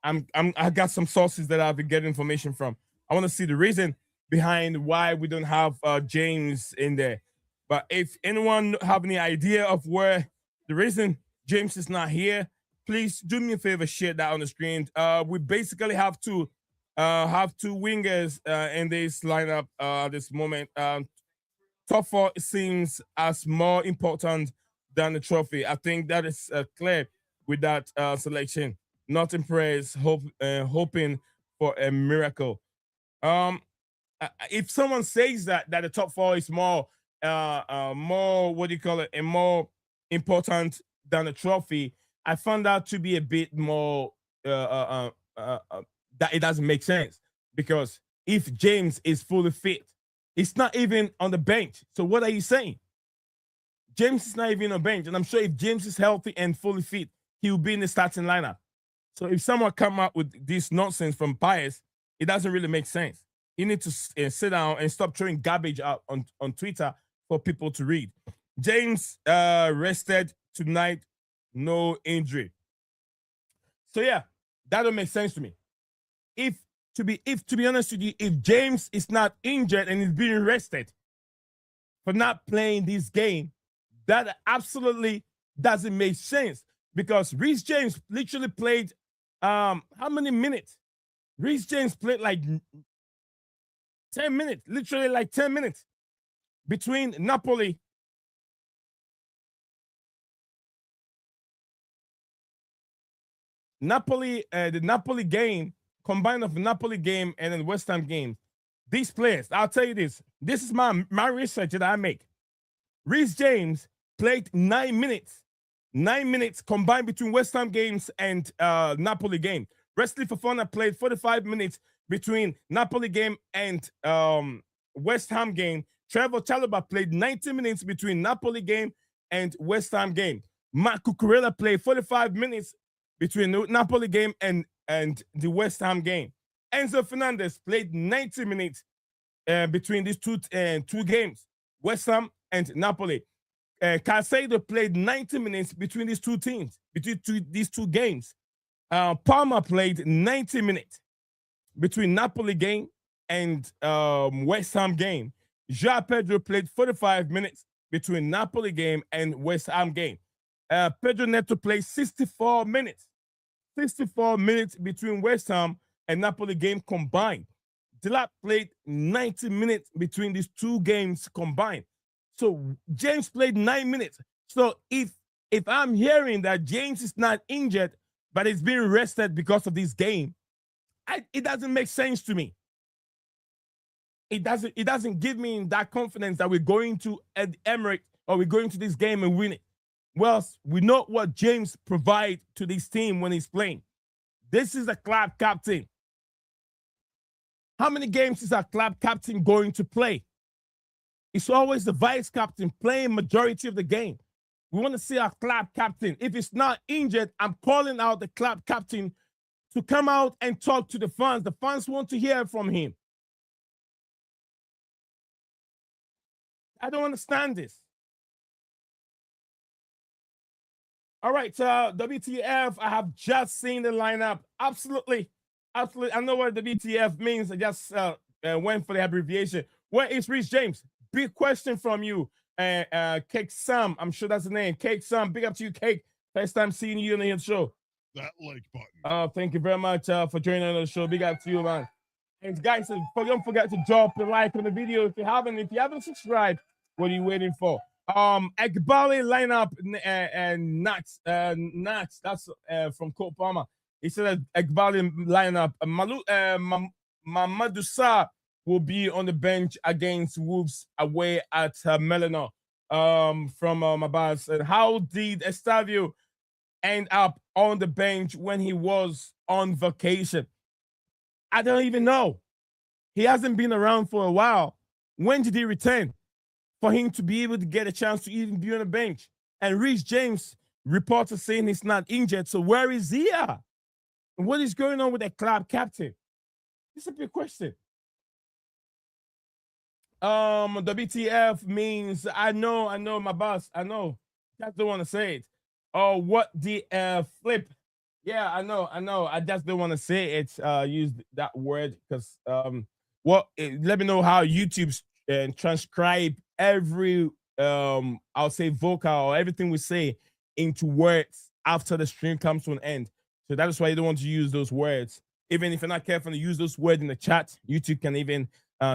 I got some sources that I've been getting information from. I want to see the reason behind why we don't have James in there. But if anyone have any idea of where the reason James is not here, please do me a favor, share that on the screen. We basically have two wingers in this lineup at this moment. Top four seems as more important than the trophy. I think that is clear with that selection. Not impressed, hoping for a miracle. If someone says that the top four is more what do you call it, and more important than the trophy, I found that to be a bit more that it doesn't make sense, because if James is fully fit, it's not even on the bench. So what are you saying? James is not even on the bench, and I'm sure if James is healthy and fully fit, he will be in the starting lineup. So if someone come up with this nonsense from Pius, it doesn't really make sense. You need to sit down and stop throwing garbage out on Twitter for people to read. James rested tonight, no injury. So yeah, that don't make sense to me. If to be honest with you, if James is not injured and is being rested for not playing this game, that absolutely doesn't make sense, because Reece James literally played how many minutes? Reece James played like 10 minutes, literally like 10 minutes between Napoli. The Napoli game, combined of the Napoli game and then West Ham game. These players, I'll tell you this. This is my research that I make. Reece James played 9 minutes. 9 minutes combined between West Ham games and Napoli game. Wesley Fofana played 45 minutes between Napoli game and West Ham game. Trevor Chalobah played 90 minutes between Napoli game and West Ham game. Marc Cucurella played 45 minutes between the Napoli game and the West Ham game. Enzo Fernandez played 90 minutes between these two games, West Ham and Napoli. Caicedo played 90 minutes between these two teams, these two games. Palmer played 90 minutes between Napoli game and West Ham game. João Pedro played 45 minutes between Napoli game and West Ham game. Pedro Neto played 64 minutes. 64 minutes between West Ham and Napoli game combined. Delap played 90 minutes between these two games combined. So James played 9 minutes. So if I'm hearing that James is not injured, but is being rested because of this game, it doesn't make sense to me. It doesn't give me that confidence that we're going to Emirates or we're going to this game and win it. Well, we know what James provides to this team when he's playing. This is a club captain. How many games is our club captain going to play? It's always the vice captain playing majority of the game. We want to see our club captain. If it's not injured, I'm calling out the club captain to come out and talk to the fans. The fans want to hear from him. I don't understand this. All right, WTF, I have just seen the lineup. Absolutely. I know what the WTF means. I just went for the abbreviation. Where is Reece James? Big question from you, Cake Sam. I'm sure that's the name. Cake Sam, big up to you, Cake. First time seeing you on the show. That like button. Thank you very much for joining on the show. Big up to you, man. And guys, don't forget to drop a like on the video if you haven't subscribed. What are you waiting for? Egbali lineup and Nats. That's from Colt Palmer. He said Egbali lineup. Mamadou Sarr will be on the bench against Wolves away at Melano. From Mabaz. And how did Estadio end up on the bench when he was on vacation? I don't even know. He hasn't been around for a while. When did he return for him to be able to get a chance to even be on the bench? And Reece James, reporters saying he's not injured. So where is he at? What is going on with the club captain? It's a big question. WTF means I know my boss. I know. Just don't want to say it. Oh, what the flip? Yeah, I know. I just don't want to say it. Use that word because let me know how YouTube transcribe every I'll say vocal or everything we say into words after the stream comes to an end. So that is why you don't want to use those words. Even if you're not careful to use those words in the chat, YouTube can even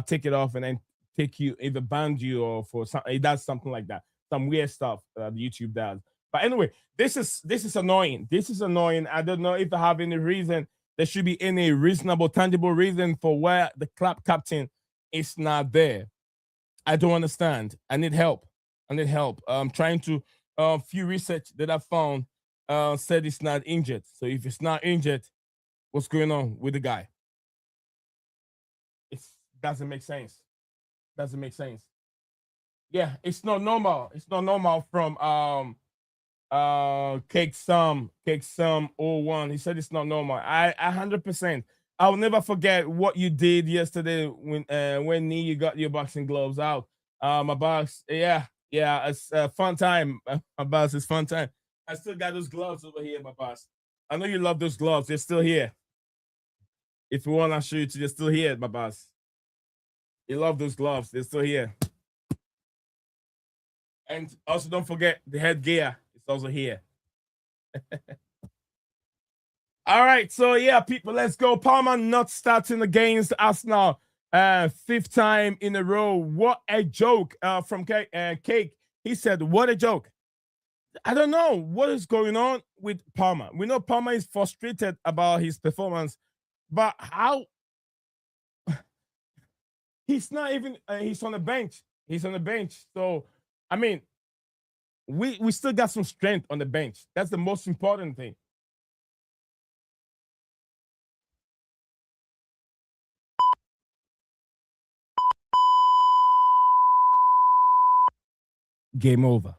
take it off and then take you, either ban you or for some, it does something like that. Some weird stuff YouTube does. But anyway, this is annoying. This is annoying. I don't know if I have any reason. There should be any reasonable, tangible reason for why the club captain is not there. I don't understand. I need help. I'm trying to few research that I found said it's not injured. So if it's not injured, what's going on with the guy? It doesn't make sense. Yeah, it's not normal. It's not normal from Cake Sum 01. He said it's not normal. I 100%. I'll never forget what you did yesterday when you got your boxing gloves out. My box, yeah, it's a fun time. My boss, it's fun time. I still got those gloves over here, my boss. I know you love those gloves. They're still here. If you want, I'll show you. They're still here, my boss. You love those gloves. They're still here. And also, don't forget the headgear. It's also here. All right, so yeah, people, let's go. Parma not starting against Arsenal. Fifth time in a row. What a joke from Cake. He said, what a joke. I don't know what is going on with Parma. We know Parma is frustrated about his performance, but how? He's not even, he's on the bench. So, I mean, we still got some strength on the bench. That's the most important thing. Game over.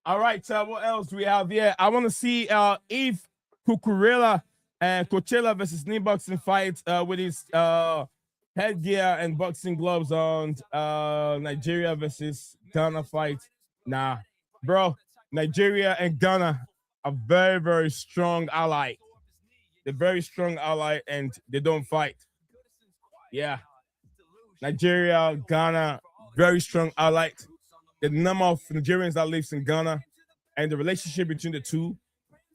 All right, what else do we have here? I want to see if Cucurella and Coachella versus knee boxing fight with his headgear and boxing gloves on. Nigeria versus Ghana fight. Nah, bro. Nigeria and Ghana are very, very strong ally. They're very strong ally and they don't fight. Yeah. Nigeria, Ghana, very strong ally. The number of Nigerians that lives in Ghana and the relationship between the two,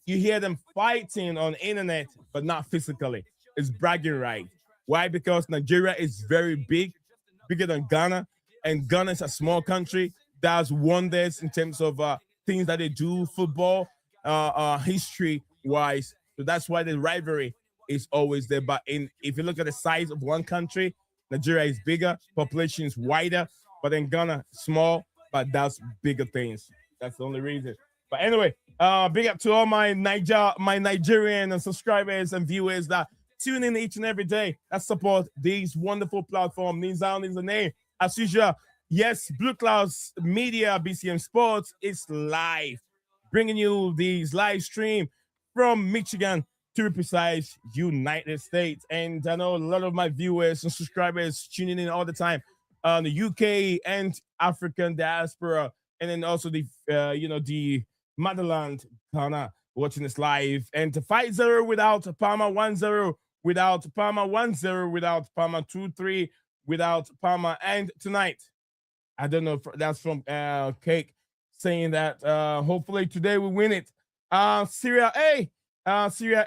you hear them fighting on the internet, but not physically. It's bragging right. Why? Because Nigeria is very big, bigger than Ghana, and Ghana is a small country that has wonders in terms of things that they do, football, history-wise. So that's why the rivalry is always there. But if you look at the size of one country, Nigeria is bigger, population is wider, but then Ghana small, but that's bigger things. That's the only reason. But anyway, big up to all my Nigerian and subscribers and viewers that tune in each and every day that support these wonderful platforms. Nizam is the name. As usual, yes, Blue Clouds Media, BCM Sports is live, bringing you these live stream from Michigan, to be precise, United States. And I know a lot of my viewers and subscribers tuning in all the time on the UK and African diaspora, and then also the the motherland, Ghana, watching this live. And 5-0 without Parma, 1-0 without Parma, 1-0 without Parma, 2-3 without Parma. And tonight, I don't know if that's from Cake saying that hopefully today we win it. Serie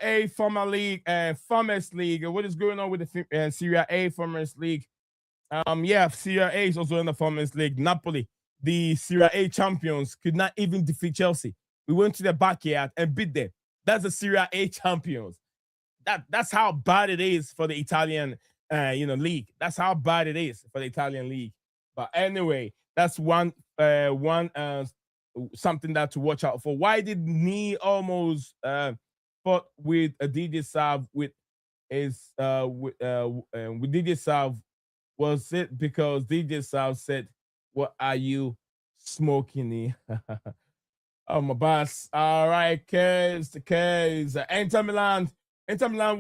A Farmer League and Farmers League. What is going on with the Serie A Farmers League? Yeah, Serie A is also in the Farmers League. Napoli, the Serie A champions, could not even defeat Chelsea. We went to their backyard and beat them. That's the Serie A champions. That's how bad it is for the Italian league. That's how bad it is for the Italian league. But anyway, that's one something that to watch out for. Why did Nee almost fought with a DJ Sav with DJ Sav? Was it because DJ Sav said, "What are you smoking, Nee?" Oh, my boss. All right, the case. Inter Milan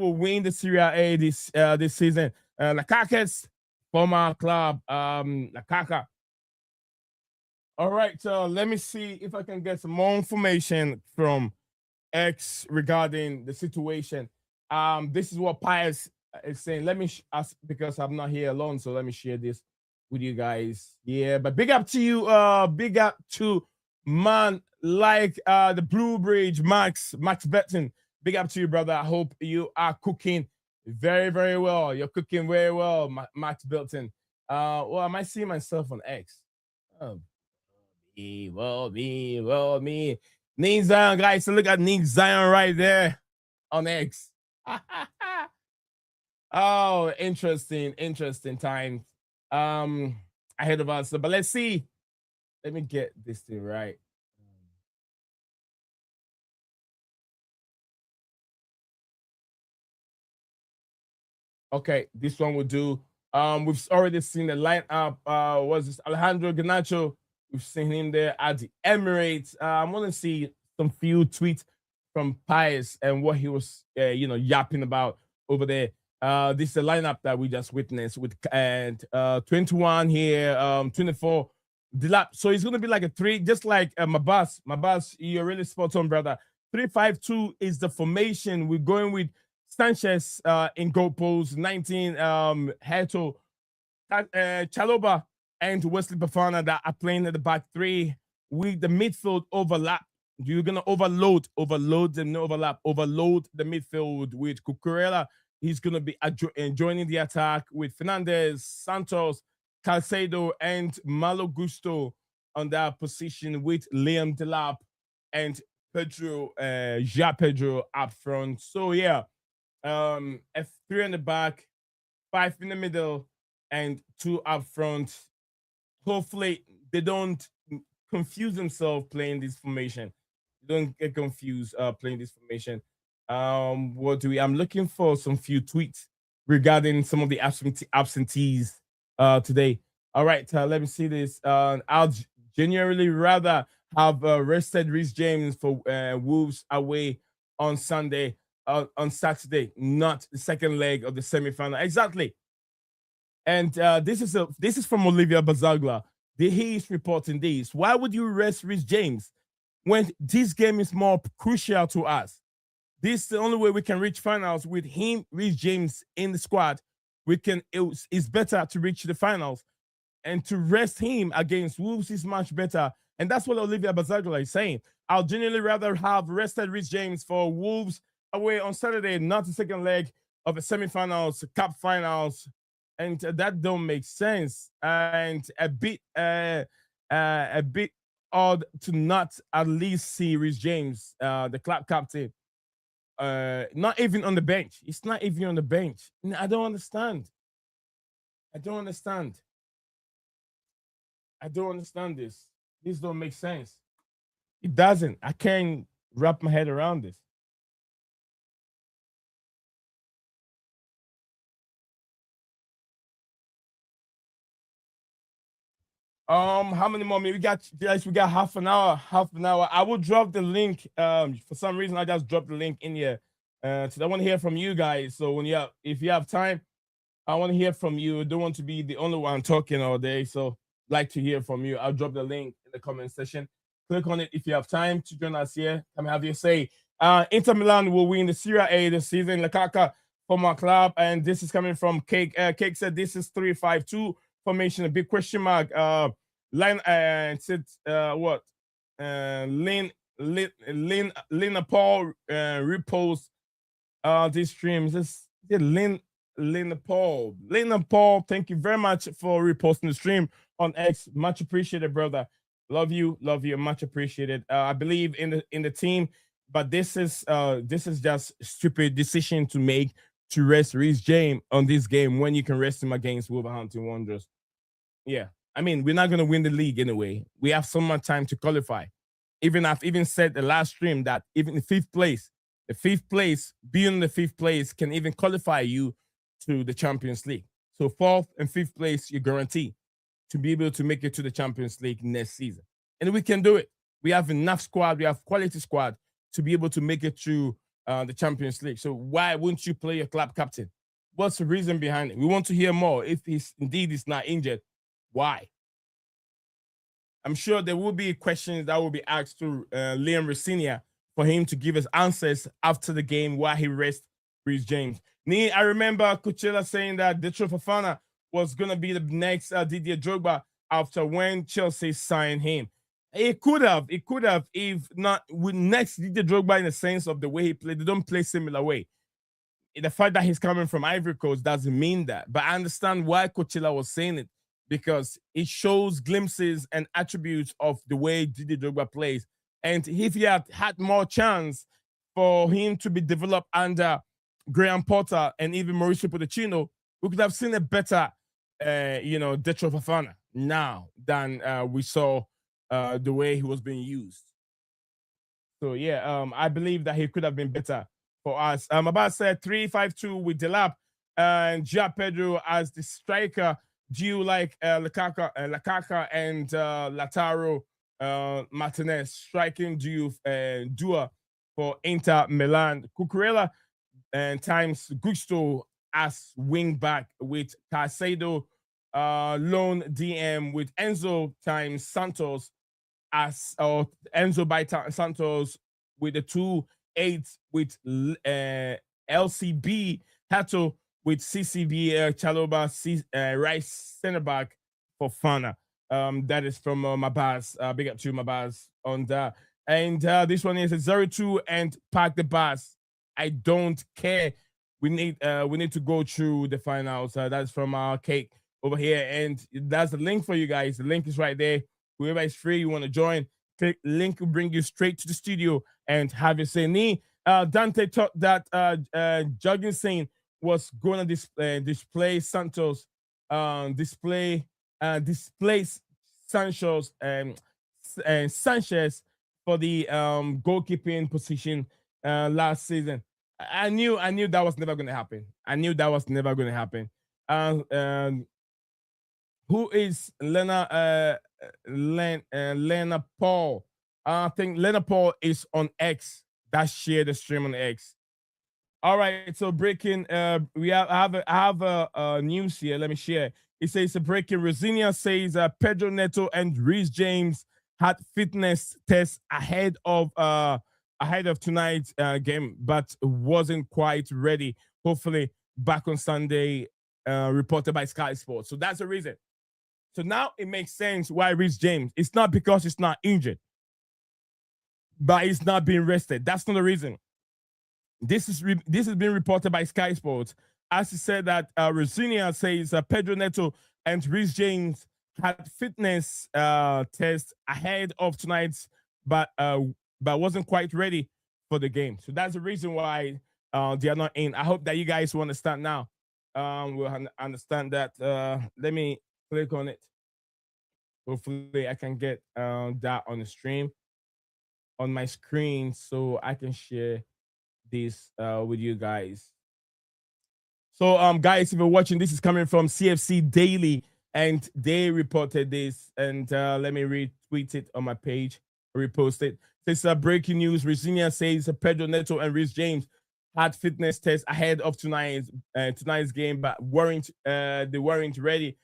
will win the Serie A this season. Lukaku's former club, Lukaku. All right, so let me see if I can get some more information from X regarding the situation. This is what Pius is saying. Let me ask, because I'm not here alone, so let me share this with you guys. Yeah, but big up to you. Big up to man like the Blue Bridge, Max Betton. Big up to you, brother. I hope you are cooking very, very well. You're cooking very well, Max Belton. Well, I might see myself on X. Oh, me. Nick Zion, guys. So look at Nick Zion right there on X. Oh, interesting time. Ahead of us. But let's see. Let me get this thing right. Okay, this one will do. We've already seen the lineup. Was this Alejandro Garnacho? We've seen him there at the Emirates. I want to see some few tweets from Pius and what he was, yapping about over there. This is the lineup that we just witnessed with 21 here, 24. Dilap. So it's gonna be like a 3, just like my boss. You're really spot on, brother. 3-5-2 is the formation. We're going with Sanchez in goal post, 19 Heto, Chaloba, and Wesley Bafana that are playing at the back 3 with the midfield overlap. You're gonna overload them, overlap, overload the midfield with Cucurella. He's gonna be joining the attack with Fernandez, Santos, Calcedo, and Malo Gusto on that position with Liam Delap and Pedro, Pedro up front. So yeah, F3 in the back, 5 in the middle, and 2 up front. Hopefully they don't confuse themselves playing this formation. Don't get confused playing this formation. I'm looking for some few tweets regarding some of the absentees today. All right, let me see this. I'll genuinely rather have rested Reece James for Wolves away on Saturday, not the second leg of the semi-final. Exactly. And this is from Olivia Bazagla. He is reporting this. Why would you rest Reece James when this game is more crucial to us? This is the only way we can reach finals with him, Reece James in the squad. It's better to reach the finals, and to rest him against Wolves is much better. And that's what Olivia Bazagla is saying. I'll genuinely rather have rested Reece James for Wolves away on Saturday, not the second leg of the semifinals, cup finals. And that don't make sense. And a bit odd to not at least see Reece James, the club captain, not even on the bench. It's not even on the bench. I don't understand. I don't understand this. This don't make sense. It doesn't. I can't wrap my head around this. How many more? We got half an hour. I will drop the link. For some reason I just dropped the link in here. So I want to hear from you guys. So if you have time, I want to hear from you. I don't want to be the only one talking all day. So like to hear from you. I'll drop the link in the comment section. Click on it if you have time to join us here. Come have your say. Inter Milan will win the Serie A this season. Lukaku for my club, and this is coming from Cake. Cake said this is 3-5-2 formation. A big question mark. Line said what? Lynn Paul repost this stream. This Lynn Paul. Thank you very much for reposting the stream on X. Much appreciated, brother. Love you, much appreciated. I believe in the team, but this is just stupid decision to make to rest Reece James on this game when you can rest him against Wolverhampton Wanderers. Yeah, I mean, we're not gonna win the league anyway. We have so much time to qualify. I've even said the last stream that even the fifth place, being the fifth place can even qualify you to the Champions League. So fourth and fifth place, you guarantee to be able to make it to the Champions League next season. And we can do it. We have enough squad. We have quality squad to be able to make it to the Champions League. So why wouldn't you play your club captain? What's the reason behind it? We want to hear more. If he's not injured, why? I'm sure there will be questions that will be asked to Liam Rosenior for him to give us answers after the game why he rests Reece James. I remember Coachella saying that Drought Fofana was going to be the next Didier Drogba after when Chelsea signed him. It could have, if not with next Didier Drogba in the sense of the way he played. They don't play similar way. The fact that he's coming from Ivory Coast doesn't mean that. But I understand why Coachella was saying it, because it shows glimpses and attributes of the way Didier Drogba plays. And if he had had more chance for him to be developed under Graham Potter and even Mauricio Pochettino, we could have seen a better, Drought Fofana now than we saw the way he was being used. So, I believe that he could have been better for us. About said 3-5-2 with Delap and Gia Pedro as the striker. Do you like Lukaku and Lautaro Martinez striking duo for Inter Milan? Cucurella and times Gusto as wing back with Caicedo lone DM with Enzo times Santos Enzo by Santos with the 2-8 with LCB Hato with CCB Chaloba Rice center back for Fana. That is from Mabaz. Big up to Mabaz on that. And this one is a 0-2 and park the bus. I don't care. We need to go through the finals. That's from our cake over here, and that's the link for you guys. The link is right there. Whoever is free, you want to join, click link will bring you straight to the studio and have your say. Dante thought that Jorgensen was going to display Santos, displace Sanchez and Sanchez for the goalkeeping position last season. I knew that was never going to happen. Who is Lena Paul? I think Lena Paul is on X. That shared the stream on X. All right, so breaking. I have a news here. Let me share. It says a breaking. Rosenior says Pedro Neto and Reece James had fitness tests ahead of tonight's game, but wasn't quite ready. Hopefully back on Sunday. Reported by Sky Sports. So that's the reason. So now it makes sense why Reece James. It's not because he's not injured, but he's not being rested. That's not the reason. This has been reported by Sky Sports. As he said that Rosenior says Pedro Neto and Reece James had fitness tests ahead of tonight's, but wasn't quite ready for the game. So that's the reason why they are not in. I hope that you guys will understand now. We'll understand that. Let me click on it. Hopefully I can get that on the stream on my screen so I can share this with you guys. So guys, if you're watching, this is coming from CFC Daily and they reported this, and let me retweet it on my page, repost it. This breaking news. Rosenior says Pedro Neto and Reece James had fitness tests ahead of tonight's game, but they weren't ready,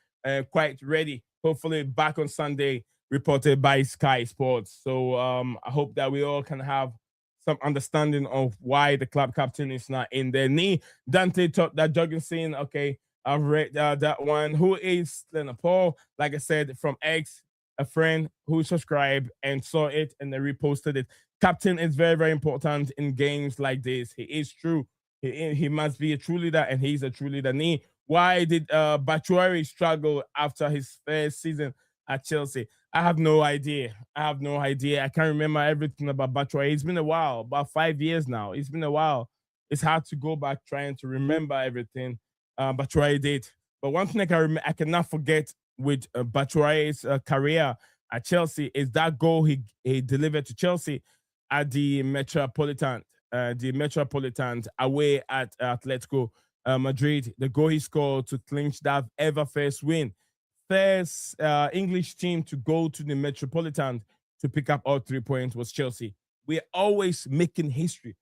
quite ready. Hopefully back on Sunday, reported by Sky Sports. So I hope that we all can have some understanding of why the club captain is not in there. Dante thought that Jorgensen. Okay, I've read that one. Who is Lena Paul? Like I said, from X, a friend who subscribed and saw it and they reposted it. Captain is very, very important in games like this. He is true. He must be a true leader, and he's a true leader. Why did Batshuayi struggle after his first season at Chelsea? I have no idea. I can't remember everything about Batshuayi. It's been a while, about 5 years now. It's been a while. It's hard to go back trying to remember everything Batshuayi did. But one thing I cannot forget with Batshuayi's career at Chelsea is that goal he delivered to Chelsea at the Metropolitan away at Atletico Madrid. The goal he scored to clinch that ever first win. First English team to go to the Metropolitan to pick up all 3 points was Chelsea. We're always making history.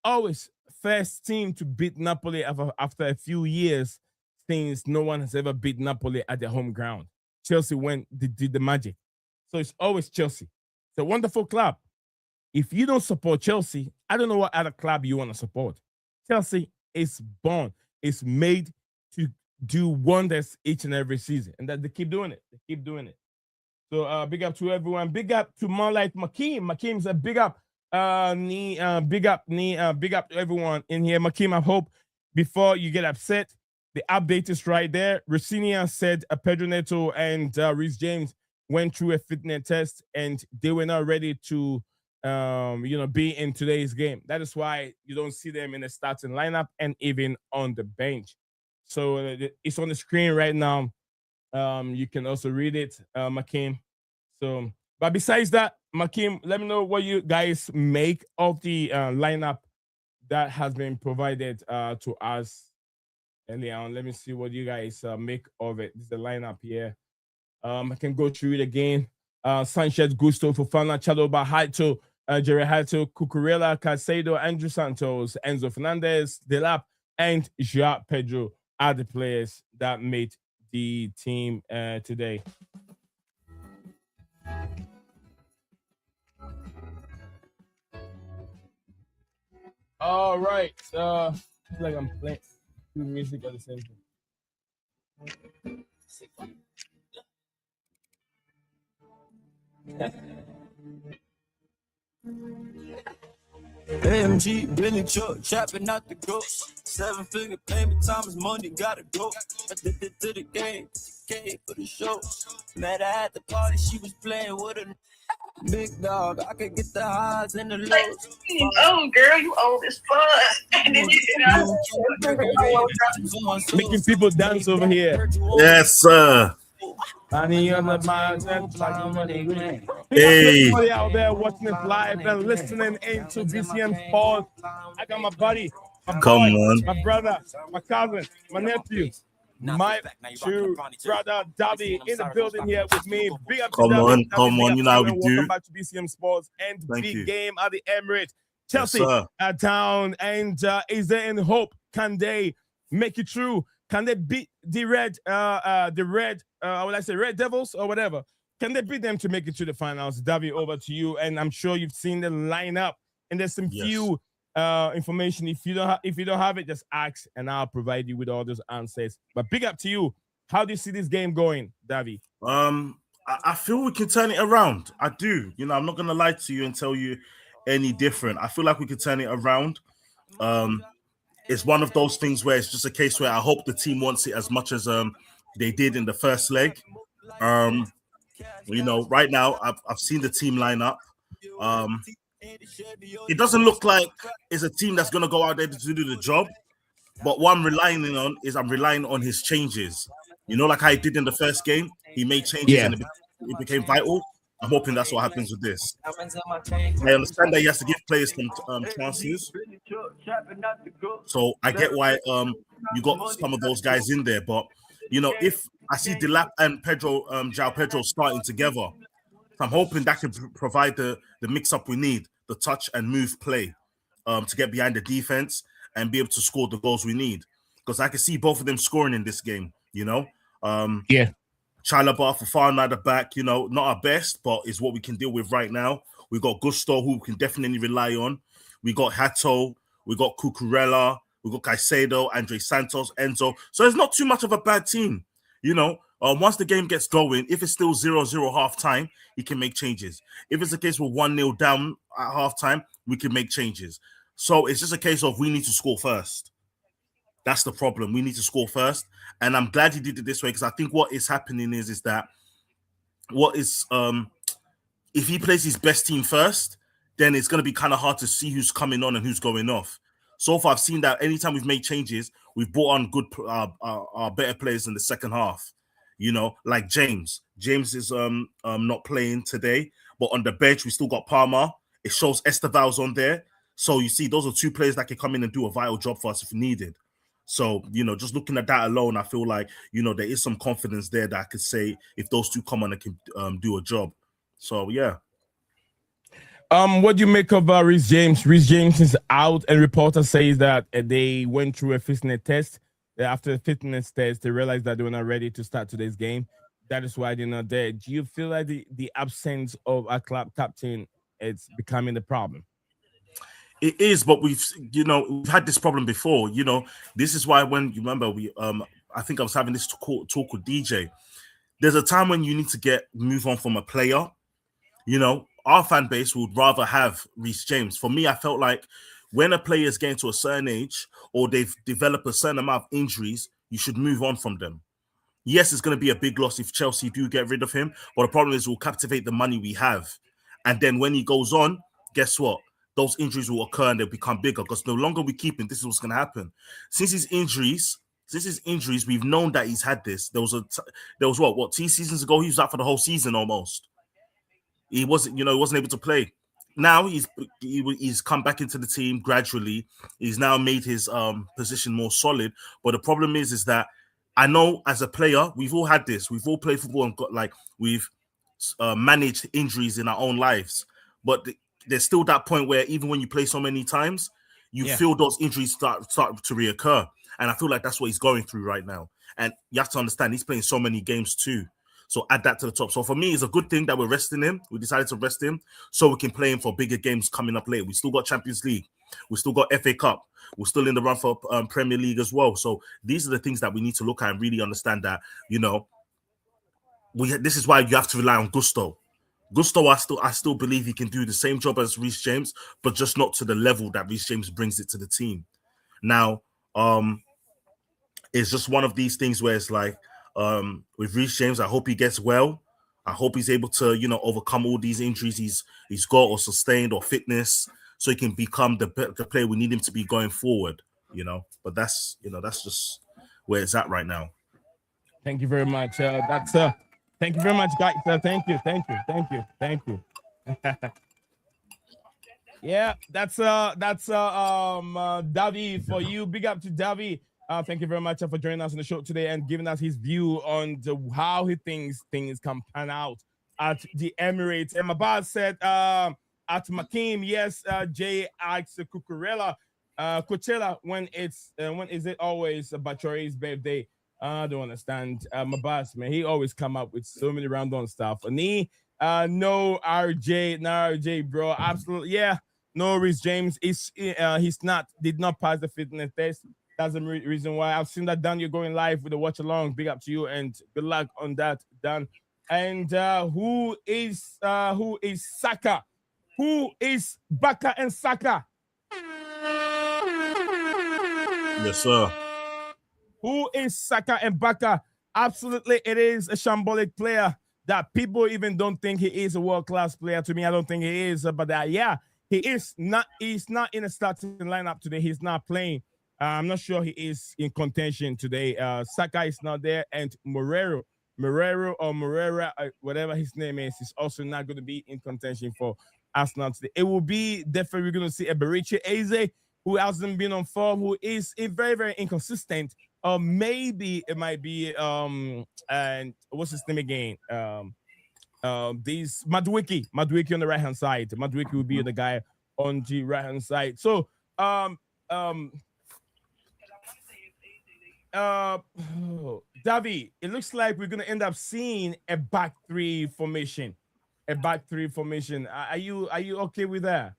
Always first team to beat Napoli after a few years since no one has ever beat Napoli at their home ground. Chelsea did the magic. So it's always Chelsea. It's a wonderful club. If you don't support Chelsea, I don't know what other club you want to support. Chelsea is born. It's made to do wonders each and every season. And that they keep doing it. They keep doing it. So big up to everyone. Big up to more like Makeem. Makeem's a big up. Big up to everyone in here. Makeem, I hope before you get upset, the update is right there. Rosenior said Pedro Neto and Reece James went through a fitness test and they were not ready to be in today's game. That is why you don't see them in the starting lineup and even on the bench. So it's on the screen right now. You can also read it, Makeem. So, but besides that, Makeem, let me know what you guys make of the lineup that has been provided to us earlier on. Let me see what you guys make of it. This is the lineup here. I can go through it again. Sanchez, Gusto, Fofana, Chaloba, Haito, Jerry Haito, Cucurella, Caicedo, Andrew Santos, Enzo Fernandez, Delap, and João Pedro are the players that made the team today. All right. It's like I'm playing music at the same time. AMG, Billy Chuck, chopping out the ghost. 7-figure payment, time is money, gotta go. I did it to the game for the show. Met her at the party, she was playing with a big dog. I could get the highs and the lows. Oh, girl, you old as fuck. Making people dance over here. Yes, sir. Hey, everybody out there watching it live and listening into BCM Sports. I got my buddy, my brother, my cousin, my nephew, my true brother Davi in the building here with me. Big up to Davi. Come on, you know how we do. Welcome back to BCM Sports and big game at the Emirates. Chelsea are down, and is there any hope? Can they make it through? Can they beat the Red Devils or whatever? Can they beat them to make it to the finals? Davi, over to you. And I'm sure you've seen the lineup, and there's some few information. If you don't have it, just ask, and I'll provide you with all those answers. But big up to you. How do you see this game going, Davi? I feel we can turn it around. I do. I'm not gonna lie to you and tell you any different. I feel like we can turn it around. It's one of those things where it's just a case where I hope the team wants it as much as they did in the first leg. Right now I've seen the team line up. It doesn't look like it's a team that's going to go out there to do the job. But what I'm relying on his changes. Like how he did in the first game. He made changes and it became vital. I'm hoping that's what happens with this. I understand that he has to give players some chances. So I get why you got some of those guys in there. But, if I see Delap and João Pedro starting together, so I'm hoping that can provide the mix-up we need, the touch and move play to get behind the defense and be able to score the goals we need. Because I can see both of them scoring in this game, Chalobah, Fofana at the back, not our best, but is what we can deal with right now. We got Gusto, who we can definitely rely on. We got Hato, we got Cucurella, we got Caicedo, Andre Santos, Enzo. So it's not too much of a bad team, Once the game gets going, if it's still 0-0 half-time, he can make changes. If it's a case we're 1-0 down at half-time, we can make changes. So it's just a case of we need to score first. That's the problem. We need to score first. And I'm glad he did it this way because I think what is happening is that if he plays his best team first, then it's going to be kind of hard to see who's coming on and who's going off. So far, I've seen that anytime we've made changes, we've brought on good, our better players in the second half. You know, like James. James is not playing today, but on the bench we still got Palmer. It shows Esteval's on there. So you see, those are 2 players that can come in and do a vital job for us if needed. So, you know, just looking at that alone, I feel like, you know, there is some confidence there that I could say if those 2 come on and can do a job. So, yeah. What do you make of Reece James? Reece James is out, and reporter says that they went through a fitness test. After the fitness test, they realized that they were not ready to start today's game. That is why they're not there. Do you feel like the absence of a club captain is becoming the problem? It is, but we've had this problem before. You know, this is why when you remember I think I was having this talk with DJ. There's a time when you need to move on from a player. You know, our fan base would rather have Reece James. For me, I felt like when a player is getting to a certain age or they've developed a certain amount of injuries, you should move on from them. Yes, it's going to be a big loss if Chelsea do get rid of him, but the problem is we'll captivate the money we have. And then when he goes on, guess what? Those injuries will occur and they'll become bigger because no longer we keep him. This is what's going to happen. Since his injuries, we've known that he's had this. There was what 2 seasons ago, he was out for the whole season almost. He wasn't able to play. Now he's come back into the team gradually. He's now made his position more solid. But the problem is that I know as a player, we've all had this. We've all played football and we've managed injuries in our own lives. But there's still that point where even when you play so many times, you feel those injuries start to reoccur. And I feel like that's what he's going through right now. And you have to understand he's playing so many games too. So add that to the top. So for me, it's a good thing that we're resting him. We decided to rest him so we can play him for bigger games coming up later. We still got Champions League. We still got FA Cup. We're still in the run for Premier League as well. So these are the things that we need to look at and really understand that, you know, this is why you have to rely on Gusto. Gusto, I still believe he can do the same job as Reece James, but just not to the level that Reece James brings it to the team. Now, it's just one of these things where it's like, with Reece James, I hope he gets well. I hope he's able to, you know, overcome all these injuries he's got or sustained or fitness, so he can become the player we need him to be going forward. You know, but that's just where it's at right now. Thank you very much. Thank you very much, guys. Thank you. Yeah, that's Davi for you. Big up to Davi. Thank you very much for joining us on the show today and giving us his view on how he thinks things can pan out at the Emirates. And Mabaz said at Makim, yes, Jay asks Cucurella, Coachella, when is it always Bachori's birthday? I don't understand. Mabaz, man, he always come up with so many random stuff. And he, no RJ, bro. Absolutely, yeah. No, Reece James did not pass the fitness test. That's the reason why. I've seen that, Dan. You're going live with the watch along. Big up to you and good luck on that, Dan. And who is Saka? Who is Baka and Saka? Yes, sir. Who is Saka and Baka? Absolutely, it is a shambolic player that people even don't think he is a world-class player. To me, I don't think he is. But he is not. He's not in a starting lineup today. He's not playing. I'm not sure he is in contention today. Saka is not there, and Morera, whatever his name is also not going to be in contention for Arsenal today. It will be definitely we're going to see a Beriche Eze, who hasn't been on form, who is very, very inconsistent. Maybe it might be and what's his name again? This Madueke on the right hand side. Madueke will be the guy on the right hand side. So Davi, it looks like we're gonna end up seeing a back three formation. Are you okay with that?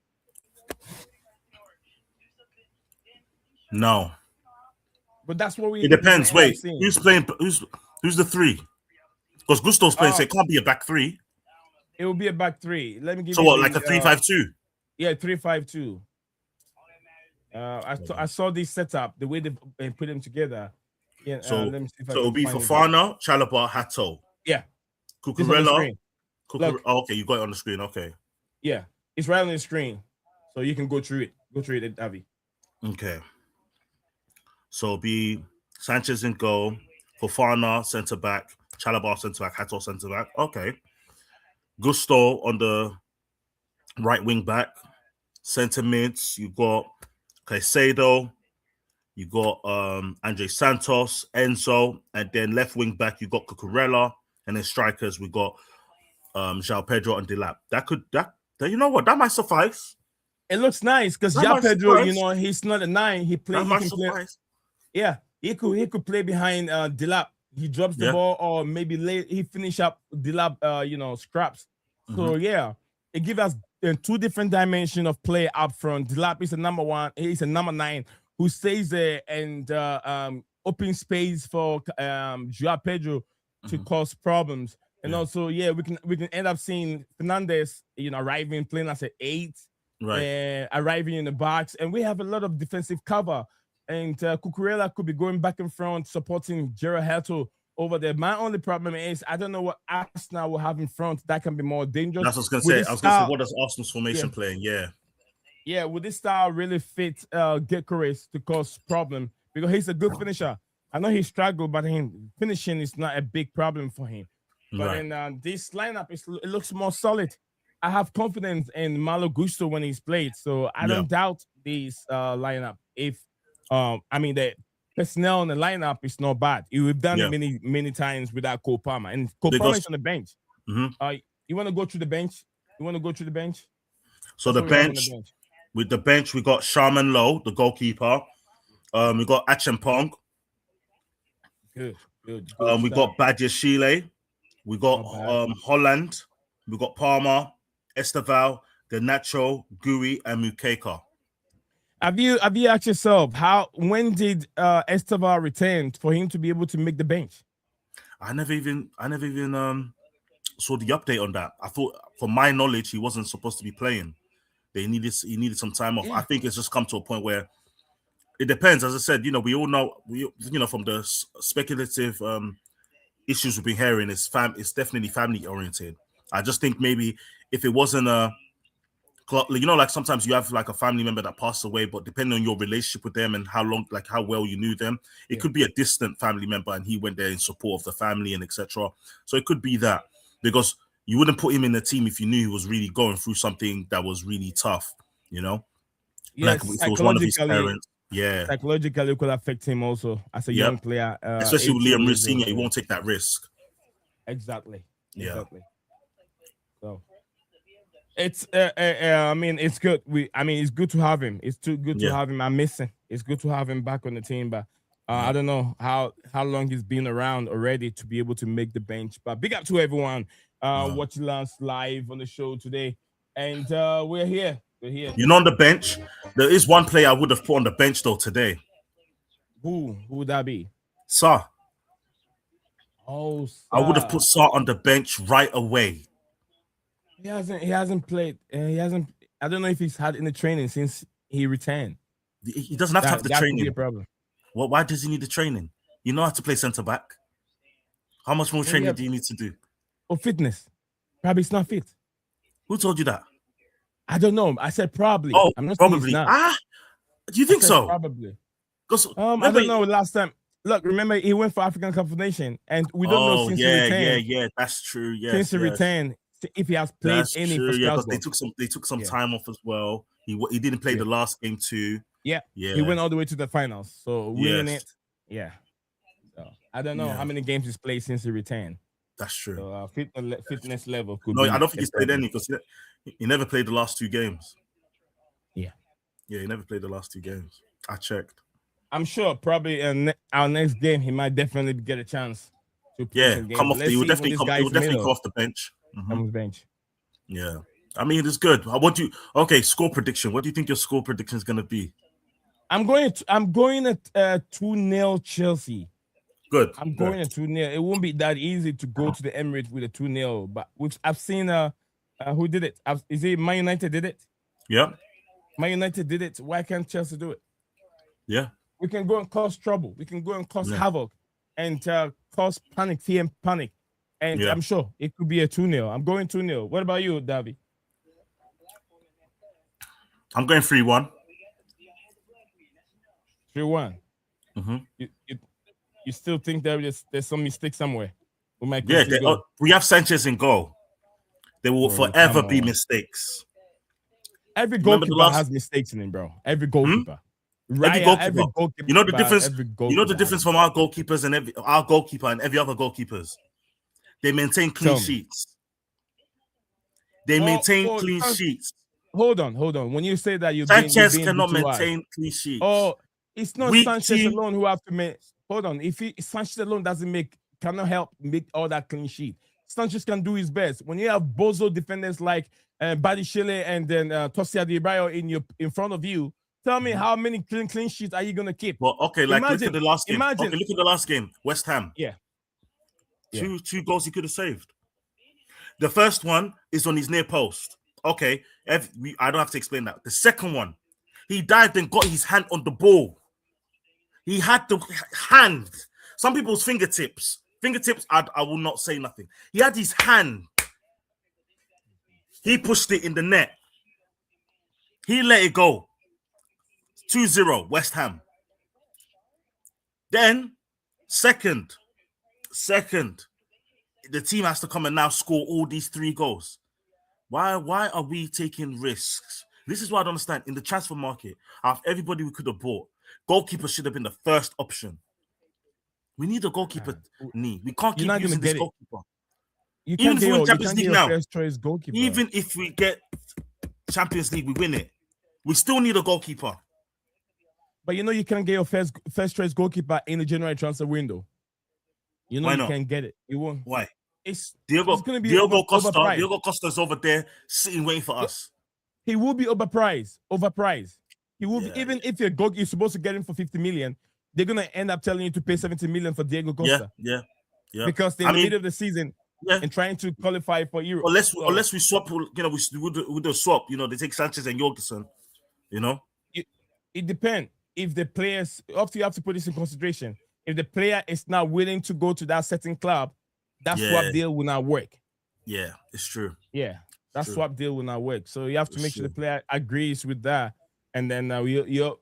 No. But that's what we. It depends. Wait, who's playing? Who's the three? Because Gusto's playing, so it can't be a back three. It will be a back three. Let me give so you. So what, like a 3-5-2? Yeah, 3-5-2. I saw this setup, the way they put them together. Yeah. So let me see if it'll be Fofana, Chalobah, Hato. Yeah. Cucurella. Oh, okay, you got it on the screen. Okay. Yeah, it's right on the screen, so you can go through it, Davi. Okay. So it'll be Sanchez in goal, Fofana centre back, Chalobah centre back, Hato centre back. Okay. Gusto on the right wing back. Centre mids, you got Caicedo, you got Andre Santos, Enzo, and then left wing back you got Cucurella, and then strikers we got João Pedro and Delap. That you know what, that might suffice. It looks nice because João Pedro, you know, he's not a 9. He plays. Yeah, he could play behind Delap. He drops the ball, or maybe late he finish up Delap, you know, scraps. So yeah, it gives us 2 different dimensions of play up front. Delap is a number 1. He's a number 9 who stays there and open space for João Pedro to cause problems. And also, yeah, we can end up seeing Fernandes, you know, arriving playing as an 8, arriving in the box, and we have a lot of defensive cover. And Cucurella could be going back in front, supporting Gerard Herto over there. My only problem is I don't know what Arsenal will have in front that can be more dangerous. That's what I was going to say. I was going to say, what does Arsenal's formation playing? Yeah, would this style really fit Gyökeres to cause problem? Because he's a good finisher. I know he struggled, but finishing is not a big problem for him. But in this lineup, it looks more solid. I have confidence in Malo Gusto when he's played, so I don't doubt this lineup. If the personnel in the lineup is not bad. We've done it many times without Cole Palmer, and Cole Palmer is on the bench. You want to go to the bench? So the bench, with the bench, we got Sharman Lowe, the goalkeeper. We got Achampong. Good. We got Badiashile. We got Holland. We got Palmer, Esteval, Garnacho, Gui, and Mukeka. Have you asked yourself when did Esteval return for him to be able to make the bench? I never even saw the update on that. I thought, from my knowledge, he wasn't supposed to be playing. He needed some time off. I think it's just come to a point where it depends. As I said, you know, we all know, from the speculative issues we've been hearing, it's definitely family oriented. I just think maybe if it wasn't like sometimes you have like a family member that passed away, but depending on your relationship with them and how well you knew them, it could be a distant family member and he went there in support of the family and etc. So it could be that, because you wouldn't put him in the team if you knew he was really going through something that was really tough, you know? Yes, like if it was one of his parents. Yeah. Psychologically, it could affect him also as a young player. Especially with Liam Rosenior, he won't take that risk. Exactly. Yeah. So it's it's good. It's good to have him. It's too good to have him. I'm missing. It's good to have him back on the team, but I don't know how long he's been around already to be able to make the bench. But big up to everyone watching us live on the show today, and we're here. You know, on the bench, there is one player I would have put on the bench though today. Who would that be? Sarr. Oh, Sarr. I would have put Sarr on the bench right away. He hasn't played. I don't know if he's had any training since he returned. He doesn't have to have the training. Could be a problem. Well, why does he need the training? You know how to play centre back. How much more training do you need to do? Or fitness. Probably it's not fit. Who told you that? I don't know. I said probably. Oh, I'm not probably. Do you think so? Probably. I don't know. Last time, look, remember he went for African Cup of Nations, and we don't know since he returned. Yeah, that's true. Yes, since he returned, if he has played any for Strasbourg. Because they took some time off as well. He didn't play the last game too. Yeah. He went all the way to the finals, so winning it. Yeah. So I don't know how many games he's played since he returned. That's true. So fitness level could. No, I don't think he's played any because he never played the last 2 games. Yeah, he never played the last 2 games. I checked. I'm sure probably our next game he might definitely get a chance to play come off. He will definitely come off the bench. Come off the bench. Yeah, I mean it's good. Score prediction? What do you think your score prediction is going to be? I'm going at 2-0 Chelsea. Good. I'm going at 2-0. It won't be that easy to go to the Emirates with a 2-0, but I've seen who did it? Is it Man United did it? Yeah. Man United did it. Why can't Chelsea do it? Yeah. We can go and cause trouble. We can go and cause havoc and cause panic, fear and panic. And I'm sure it could be a 2-0. I'm going 2-0. What about you, Davi? I'm going 3-1. 3-1. Mm-hmm. You still think there's some mistake somewhere? We might Yeah, concede goal. we have Sanchez in goal. There will forever be on. mistakes. Every goalkeeper has mistakes in him, bro. Every goalkeeper. Every goalkeeper. You know the difference. You know the difference from our goalkeepers and our goalkeeper and every other goalkeepers. They maintain clean sheets. They maintain clean sheets. Hold on. When you say that Sanchez cannot maintain clean sheets. Oh, it's not Sanchez alone who have to make. Hold on. If Sanchez alone cannot help make all that clean sheet. Sanchez can do his best. When you have bozo defenders like Badiashile and then Tosia Adebayo in front of you, tell me how many clean sheets are you gonna keep? Well, okay, look at the last game. Okay, look at the last game. West Ham. Yeah. Two goals he could have saved. The first one is on his near post. Okay, I don't have to explain that. The second one, he dived and got his hand on the ball. He had the hand. Some people's fingertips. I will not say nothing. He had his hand. He pushed it in the net. He let it go. 2-0, West Ham. Then, second, the team has to come and now score all these 3 goals. Why are we taking risks? This is what I don't understand. In the transfer market, out of everybody we could have bought, goalkeeper should have been the first option. We need a goalkeeper. We can't keep using this goalkeeper. Even if we win Champions League now, even if we get Champions League, we win it. We still need a goalkeeper. But you can't get your first choice goalkeeper in the January transfer window. You can get it. You won't. Why? It's Diego going to be Costa. overpriced. Diego Costa's over there sitting waiting for us. He will be overpriced. He will be, even if you're supposed to get him for 50 million, they're gonna end up telling you to pay 70 million for Diego Costa. Yeah. Because they're in the middle of the season and trying to qualify for Europe. Unless we swap, with the swap, they take Sanchez and Jorgensen, It depends. If the players, you have to put this in consideration. If the player is not willing to go to that certain club, that swap deal will not work. Yeah, it's true. Yeah, that swap deal will not work. So you have to make sure the player agrees with that. And then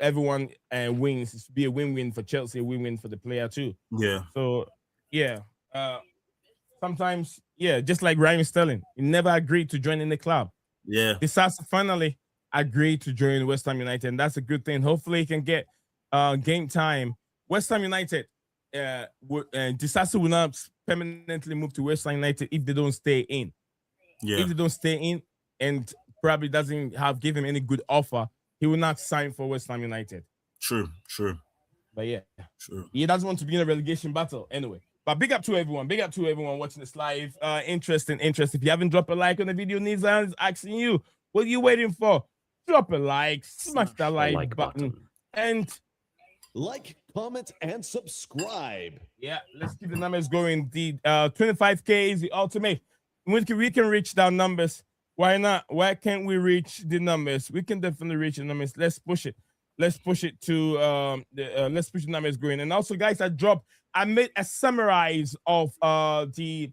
everyone wins. It's be a win-win for Chelsea, a win-win for the player too. Yeah. So, sometimes, just like Raheem Sterling, he never agreed to join in the club. Yeah. Disasi finally agreed to join West Ham United, and that's a good thing. Hopefully, he can get game time. West Ham United, Disasi will not permanently move to West Ham United if they don't stay in. Yeah. If they don't stay in, and probably doesn't give him any good offer, he will not sign for West Ham United. True. But true. He doesn't want to be in a relegation battle anyway. But big up to everyone. Big up to everyone watching this live. Interesting. If you haven't dropped a like on the video, Nizan is asking you, what are you waiting for? Drop a like, smash that like button. And like, comment, and subscribe. Yeah, let's keep the numbers going. The 25K is the ultimate. We can reach down numbers. Why not? Why can't we reach the numbers? We can definitely reach the numbers. Let's push it. Let's push it to let's push the numbers going. And also, guys, I made a summarize of the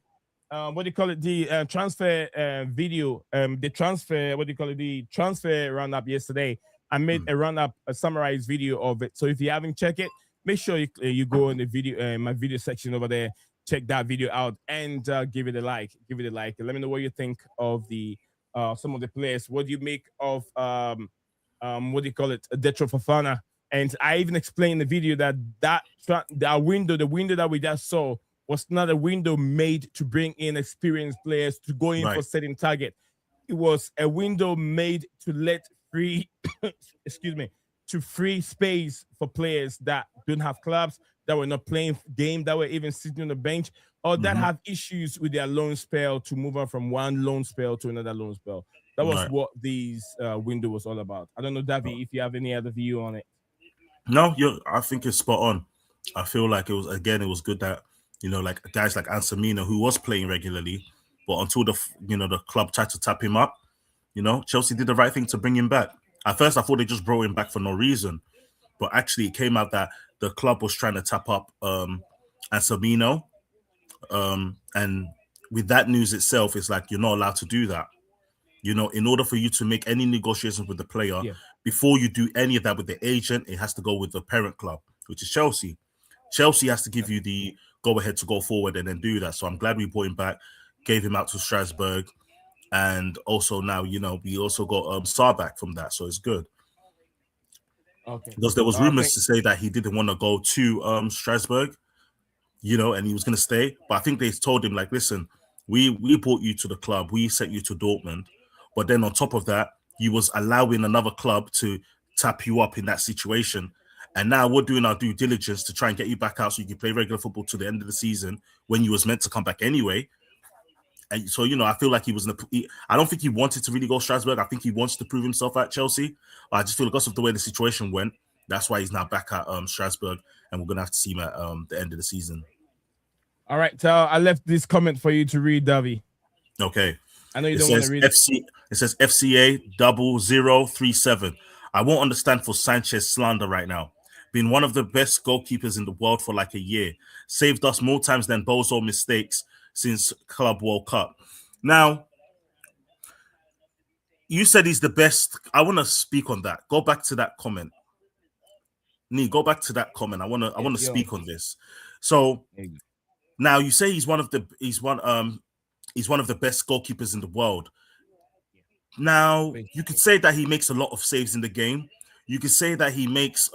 the transfer video, the transfer roundup yesterday. I made a roundup, a summarized video of it. So if you haven't checked it, make sure you go in the video, my video section over there, check that video out, and give it a like. Let me know what you think of the some of the players. What do you make of Detro Fofana? And I even explained in the video that the window that we just saw was not a window made to bring in experienced players to go in for setting target. It was a window made to let free, free space for players that don't have clubs, that were not playing game, that were even sitting on the bench, or that have issues with their loan spell to move on from one loan spell to another loan spell. That was what these window was all about. I don't know, Davi, if you have any other view on it. No, I think it's spot on. I feel like it was good that, like guys like Ansamina, who was playing regularly, but until the club tried to tap him up, Chelsea did the right thing to bring him back. At first, I thought they just brought him back for no reason, but actually it came out that the club was trying to tap up Ansamino, and with that news itself, it's like you're not allowed to do that. In order for you to make any negotiations with the player, before you do any of that with the agent, it has to go with the parent club, which is Chelsea. Chelsea has to give you the go ahead to go forward and then do that. So I'm glad we brought him back, gave him out to Strasbourg, and also now, you know, we also got Sarr back from that, so it's good. Okay. Because there was rumors to say that he didn't want to go to Strasbourg, you know, and he was going to stay. But I think they told him, like, listen, we brought you to the club, we sent you to Dortmund, but then on top of that, you was allowing another club to tap you up in that situation. And now we're doing our due diligence to try and get you back out so you can play regular football to the end of the season when you was meant to come back anyway. And so, you know, I feel like he was I don't think he wanted to really go Strasbourg. I think he wants to prove himself at Chelsea. I just feel because of the way the situation went, that's why he's now back at Strasbourg, and we're going to have to see him at the end of the season. All right, I left this comment for you to read, Davi. Okay. I know you don't want to read it. It says FCA 0037. I won't understand for Sanchez slander right now. Been one of the best goalkeepers in the world for like a year. Saved us more times than Bozo mistakes since Club World Cup. Now, you said he's the best. I want to speak on that. Go back to that comment. Go back to that comment. I want to speak on this. So now you say he's one of the best goalkeepers in the world. Now, you could say that he makes a lot of saves in the game. You could say that he makes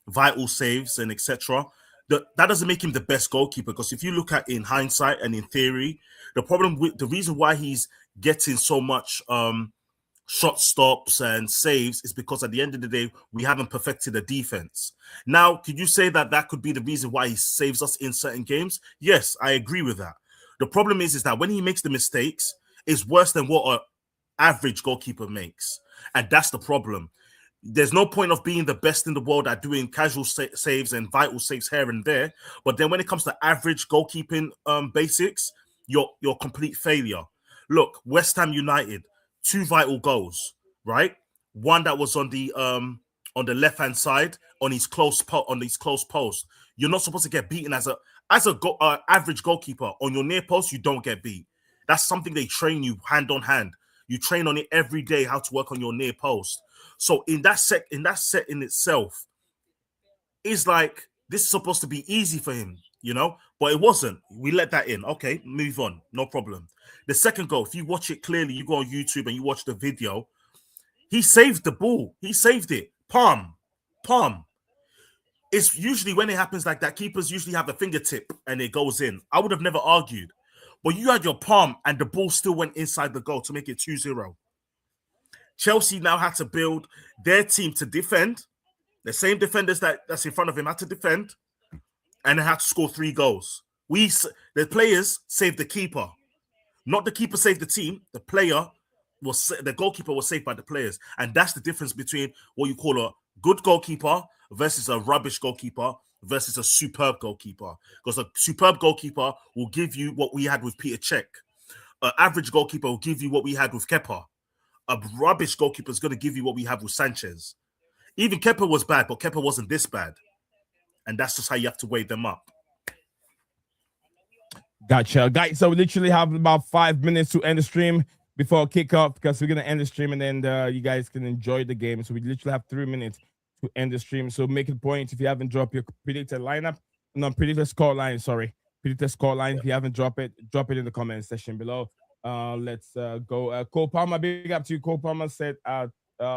vital saves and etc. That doesn't make him the best goalkeeper, because if you look at in hindsight and in theory, the reason why he's getting so much shot stops and saves is because at the end of the day, we haven't perfected the defense. Now, could you say that could be the reason why he saves us in certain games? Yes, I agree with that. The problem is that when he makes the mistakes, it's worse than what an average goalkeeper makes. And that's the problem. There's no point of being the best in the world at doing casual saves and vital saves here and there. But then when it comes to average goalkeeping basics, you're complete failure. Look, West Ham United, 2 vital goals, right? One that was on the left-hand side on his close post. You're not supposed to get beaten as a average goalkeeper on your near post. You don't get beat. That's something they train you hand on hand. You train on it every day, how to work on your near post. So in that set in itself, it's like this is supposed to be easy for him, you know, but it wasn't. We let that in. Okay, move on, no problem. The second goal, if you watch it clearly, you go on YouTube and you watch the video. He saved the ball. He saved it. Palm. It's usually when it happens like that, keepers usually have a fingertip and it goes in. I would have never argued, but you had your palm and the ball still went inside the goal to make it 2-0. Chelsea now had to build their team to defend. The same defenders that's in front of him had to defend, and they had to score 3 goals. The players saved the keeper. Not the keeper saved the team. The goalkeeper was saved by the players. And that's the difference between what you call a good goalkeeper versus a rubbish goalkeeper versus a superb goalkeeper. Because a superb goalkeeper will give you what we had with Peter Cech. An average goalkeeper will give you what we had with Kepa. A rubbish goalkeeper is going to give you what we have with Sanchez. Even Kepa was bad, but Kepa wasn't this bad. And that's just how you have to weigh them up. Gotcha. Guys, so we literally have about 5 minutes to end the stream before kickoff, because we're going to end the stream and then you guys can enjoy the game. So we literally have 3 minutes to end the stream. So make a point if you haven't dropped your predicted lineup. No, predicted score line, sorry. Predicted score line. If you haven't drop it in the comment section below. Let's go. Cole Palmer, big up to you. Cole Palmer said,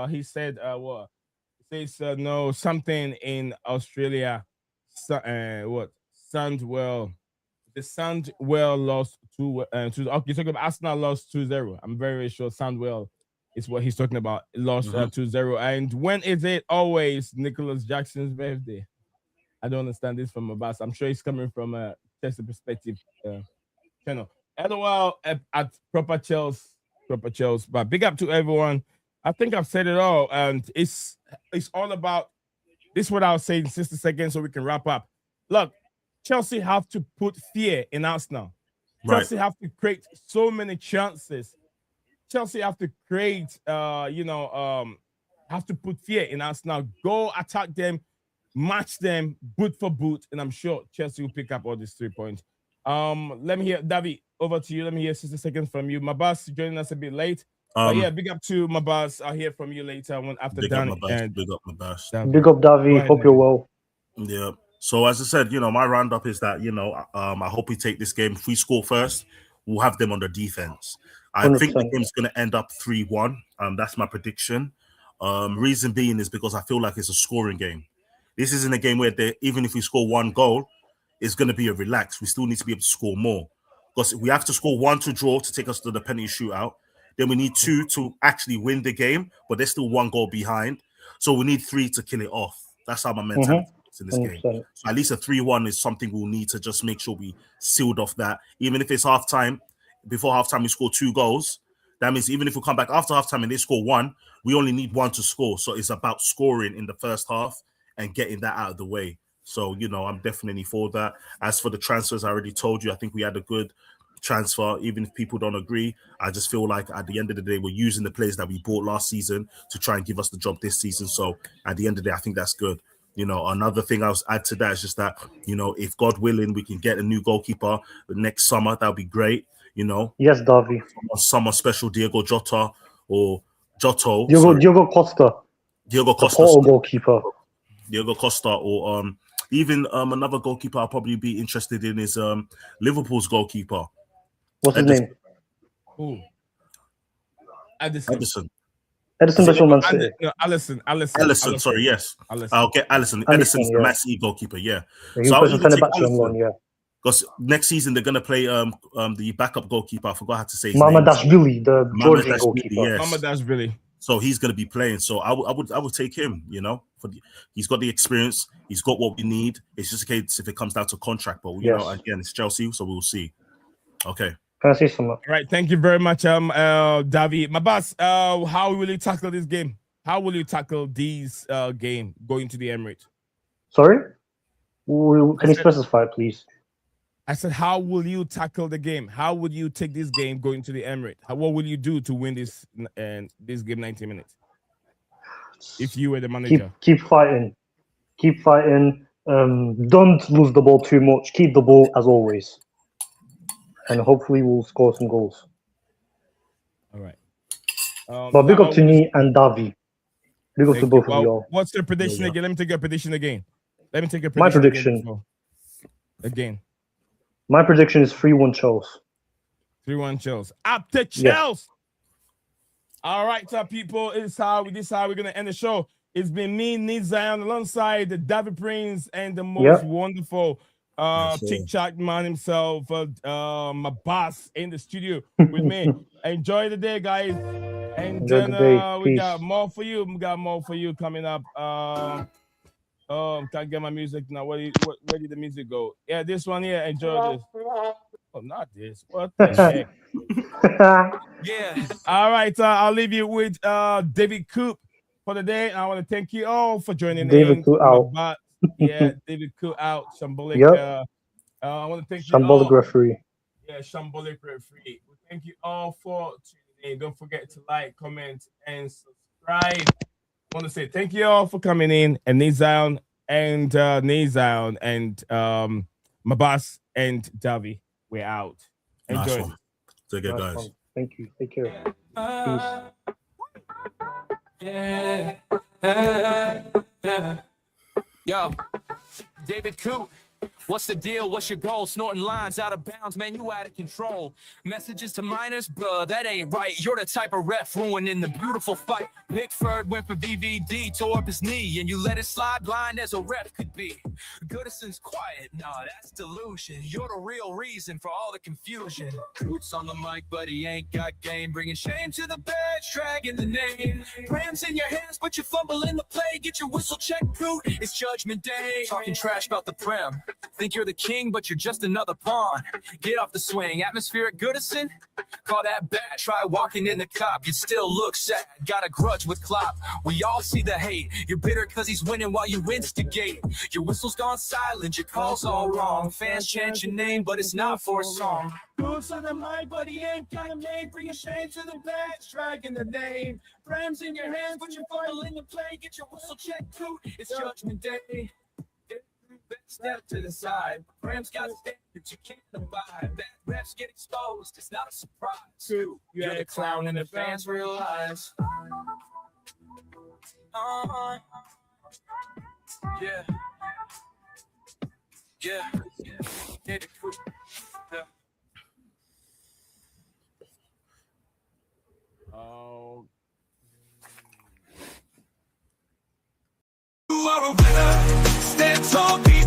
he said, what? He says, no, something in Australia. Sandwell. The Sandwell lost 2. Okay, you're talking about Arsenal lost 2-0. I'm very sure Sandwell is what he's talking about. Lost 2-0. And when is it always Nicholas Jackson's birthday? I don't understand this from Abbas. I'm sure he's coming from a Chelsea perspective channel. LOL at Proper Chelsea. But big up to everyone. I think I've said it all. And it's all about this is what I'll say in 60 seconds so we can wrap up. Look, Chelsea have to put fear in Arsenal. Right. Chelsea have to create so many chances. Chelsea have to create, have to put fear in Arsenal. Go attack them, match them, boot for boot, and I'm sure Chelsea will pick up all these 3 points. Let me hear, Davi, over to you. Let me hear 60 seconds from you. Mabas joining us a bit late. But yeah, big up to Mabas. I'll hear from you later after big done. Up Mabas. Big up Mabas. Big up Davi. Hope you're well. Yeah. So as I said, my roundup is that I hope we take this game. If we score first, we'll have them on the defense. I think the 100%. game's going to end up 3-1. That's my prediction. Reason being is because I feel like it's a scoring game. This isn't a game where even if we score one goal, it's going to be a relax. We still need to be able to score more because we have to score 1 to draw to take us to the penalty shootout. Then we need 2 to actually win the game, but there's still 1 goal behind. So we need 3 to kill it off. That's how my mentality is in this game. So at least a 3-1 is something we'll need to just make sure we sealed off that. Even if it's halftime, before halftime we score 2 goals. That means even if we come back after halftime and they score 1, we only need 1 to score. So it's about scoring in the first half and getting that out of the way. So, I'm definitely for that. As for the transfers, I already told you, I think we had a good transfer. Even if people don't agree, I just feel like at the end of the day, we're using the players that we bought last season to try and give us the job this season. So at the end of the day, I think that's good. Another thing I'll add to that is just that, if God willing, we can get a new goalkeeper next summer, that'll be great. Yes, Davi. Someone special, Diego Jota or Jotto. Diogo Costa. Diego Costa. The Porto goalkeeper. Diego Costa or even another goalkeeper I'll probably be interested in is Liverpool's goalkeeper. What's his name? Who? Edison. Edison Bishop Man City. Alisson, sorry, yes. I'll get Alisson. Edison's the Man City goalkeeper, yeah. So I'll even take Alisson. Because next season they're gonna play the backup goalkeeper. I forgot how to say his Mamadashvili, the Georgian goalkeeper. Yes. Mamadashvili. So he's going to be playing. So I would take him. He's got the experience. He's got what we need. It's just a case if it comes down to contract. But again, it's Chelsea, so we'll see. Okay. Can I say something? All right. Thank you very much, Davi. My boss, how will you tackle this game? How will you tackle this game going to the Emirates? Sorry. Can you specify, please? I said, how will you tackle the game? How would you take this game going to the Emirates? What will you do to win this game 90 minutes? If you were the manager. Keep fighting. Keep fighting. Don't lose the ball too much. Keep the ball as always. And hopefully we'll score some goals. All right. But big up to me and Davi. Big up to both of y'all. What's your prediction again? Let me take your prediction again. My prediction. Again. My prediction is 3-1 Chelsea. 3-1 Chelsea. Up to Chelsea. Yes. All right, so people, this is how we're gonna end the show. It's been me, Need Zion, alongside the David Prince and the most wonderful TikTok man himself, my boss in the studio with me. Enjoy the day, guys. And then we got more for you. We got more for you coming up. Can't get my music now. Where did the music go? Yeah, this one here. Enjoy this. Oh, not this. What the heck? Yeah. All right. I'll leave you with David Coop for the day. I want to thank you all for joining David Coop out. Yeah, David Coop out. Shambolic. I want to thank you Shambolic all. referee. Yeah, Shambolic referee. We thank you all for tuning in. Don't forget to like, comment, and subscribe. I want to say thank you all for coming in, and Nizaun and my boss and Davi. We're out. Enjoy. Nice. Take care, guys. Thank you. Take care. Peace. Yo, David Coop. What's the deal? What's your goal? Snorting lines out of bounds, man, you out of control. Messages to minors, bruh, that ain't right. You're the type of ref ruining the beautiful fight. Pickford went for VVD, tore up his knee, and you let it slide blind as a ref could be. Goodison's quiet, nah, that's delusion. You're the real reason for all the confusion. Boots on the mic, but he ain't got game. Bringing shame to the badge, dragging the name. Rams in your hands, but you fumble in the play. Get your whistle checked, Coot, it's judgment day. Talking trash about the Prem. Think you're the king, but you're just another pawn. Get off the swing. Atmospheric Goodison? Call that bad. Try walking in the cop. You still look sad. Got a grudge with Klopp. We all see the hate. You're bitter because he's winning while you instigate. Your whistle's gone silent. Your call's all wrong. Fans chant your name, but it's not for a song. Boots on the mic, but he ain't got a name. Bring a shame to the badge, dragging the name. Rams in your hands, but you're fumble in the play. Get your whistle checked, too. It's judgment day. Step to the side. Rams got standards you can't abide. Bad refs get exposed. It's not a surprise. You're the clown and the fans realize. Yeah. Yeah. Yeah. You are a winner. Stand tall, be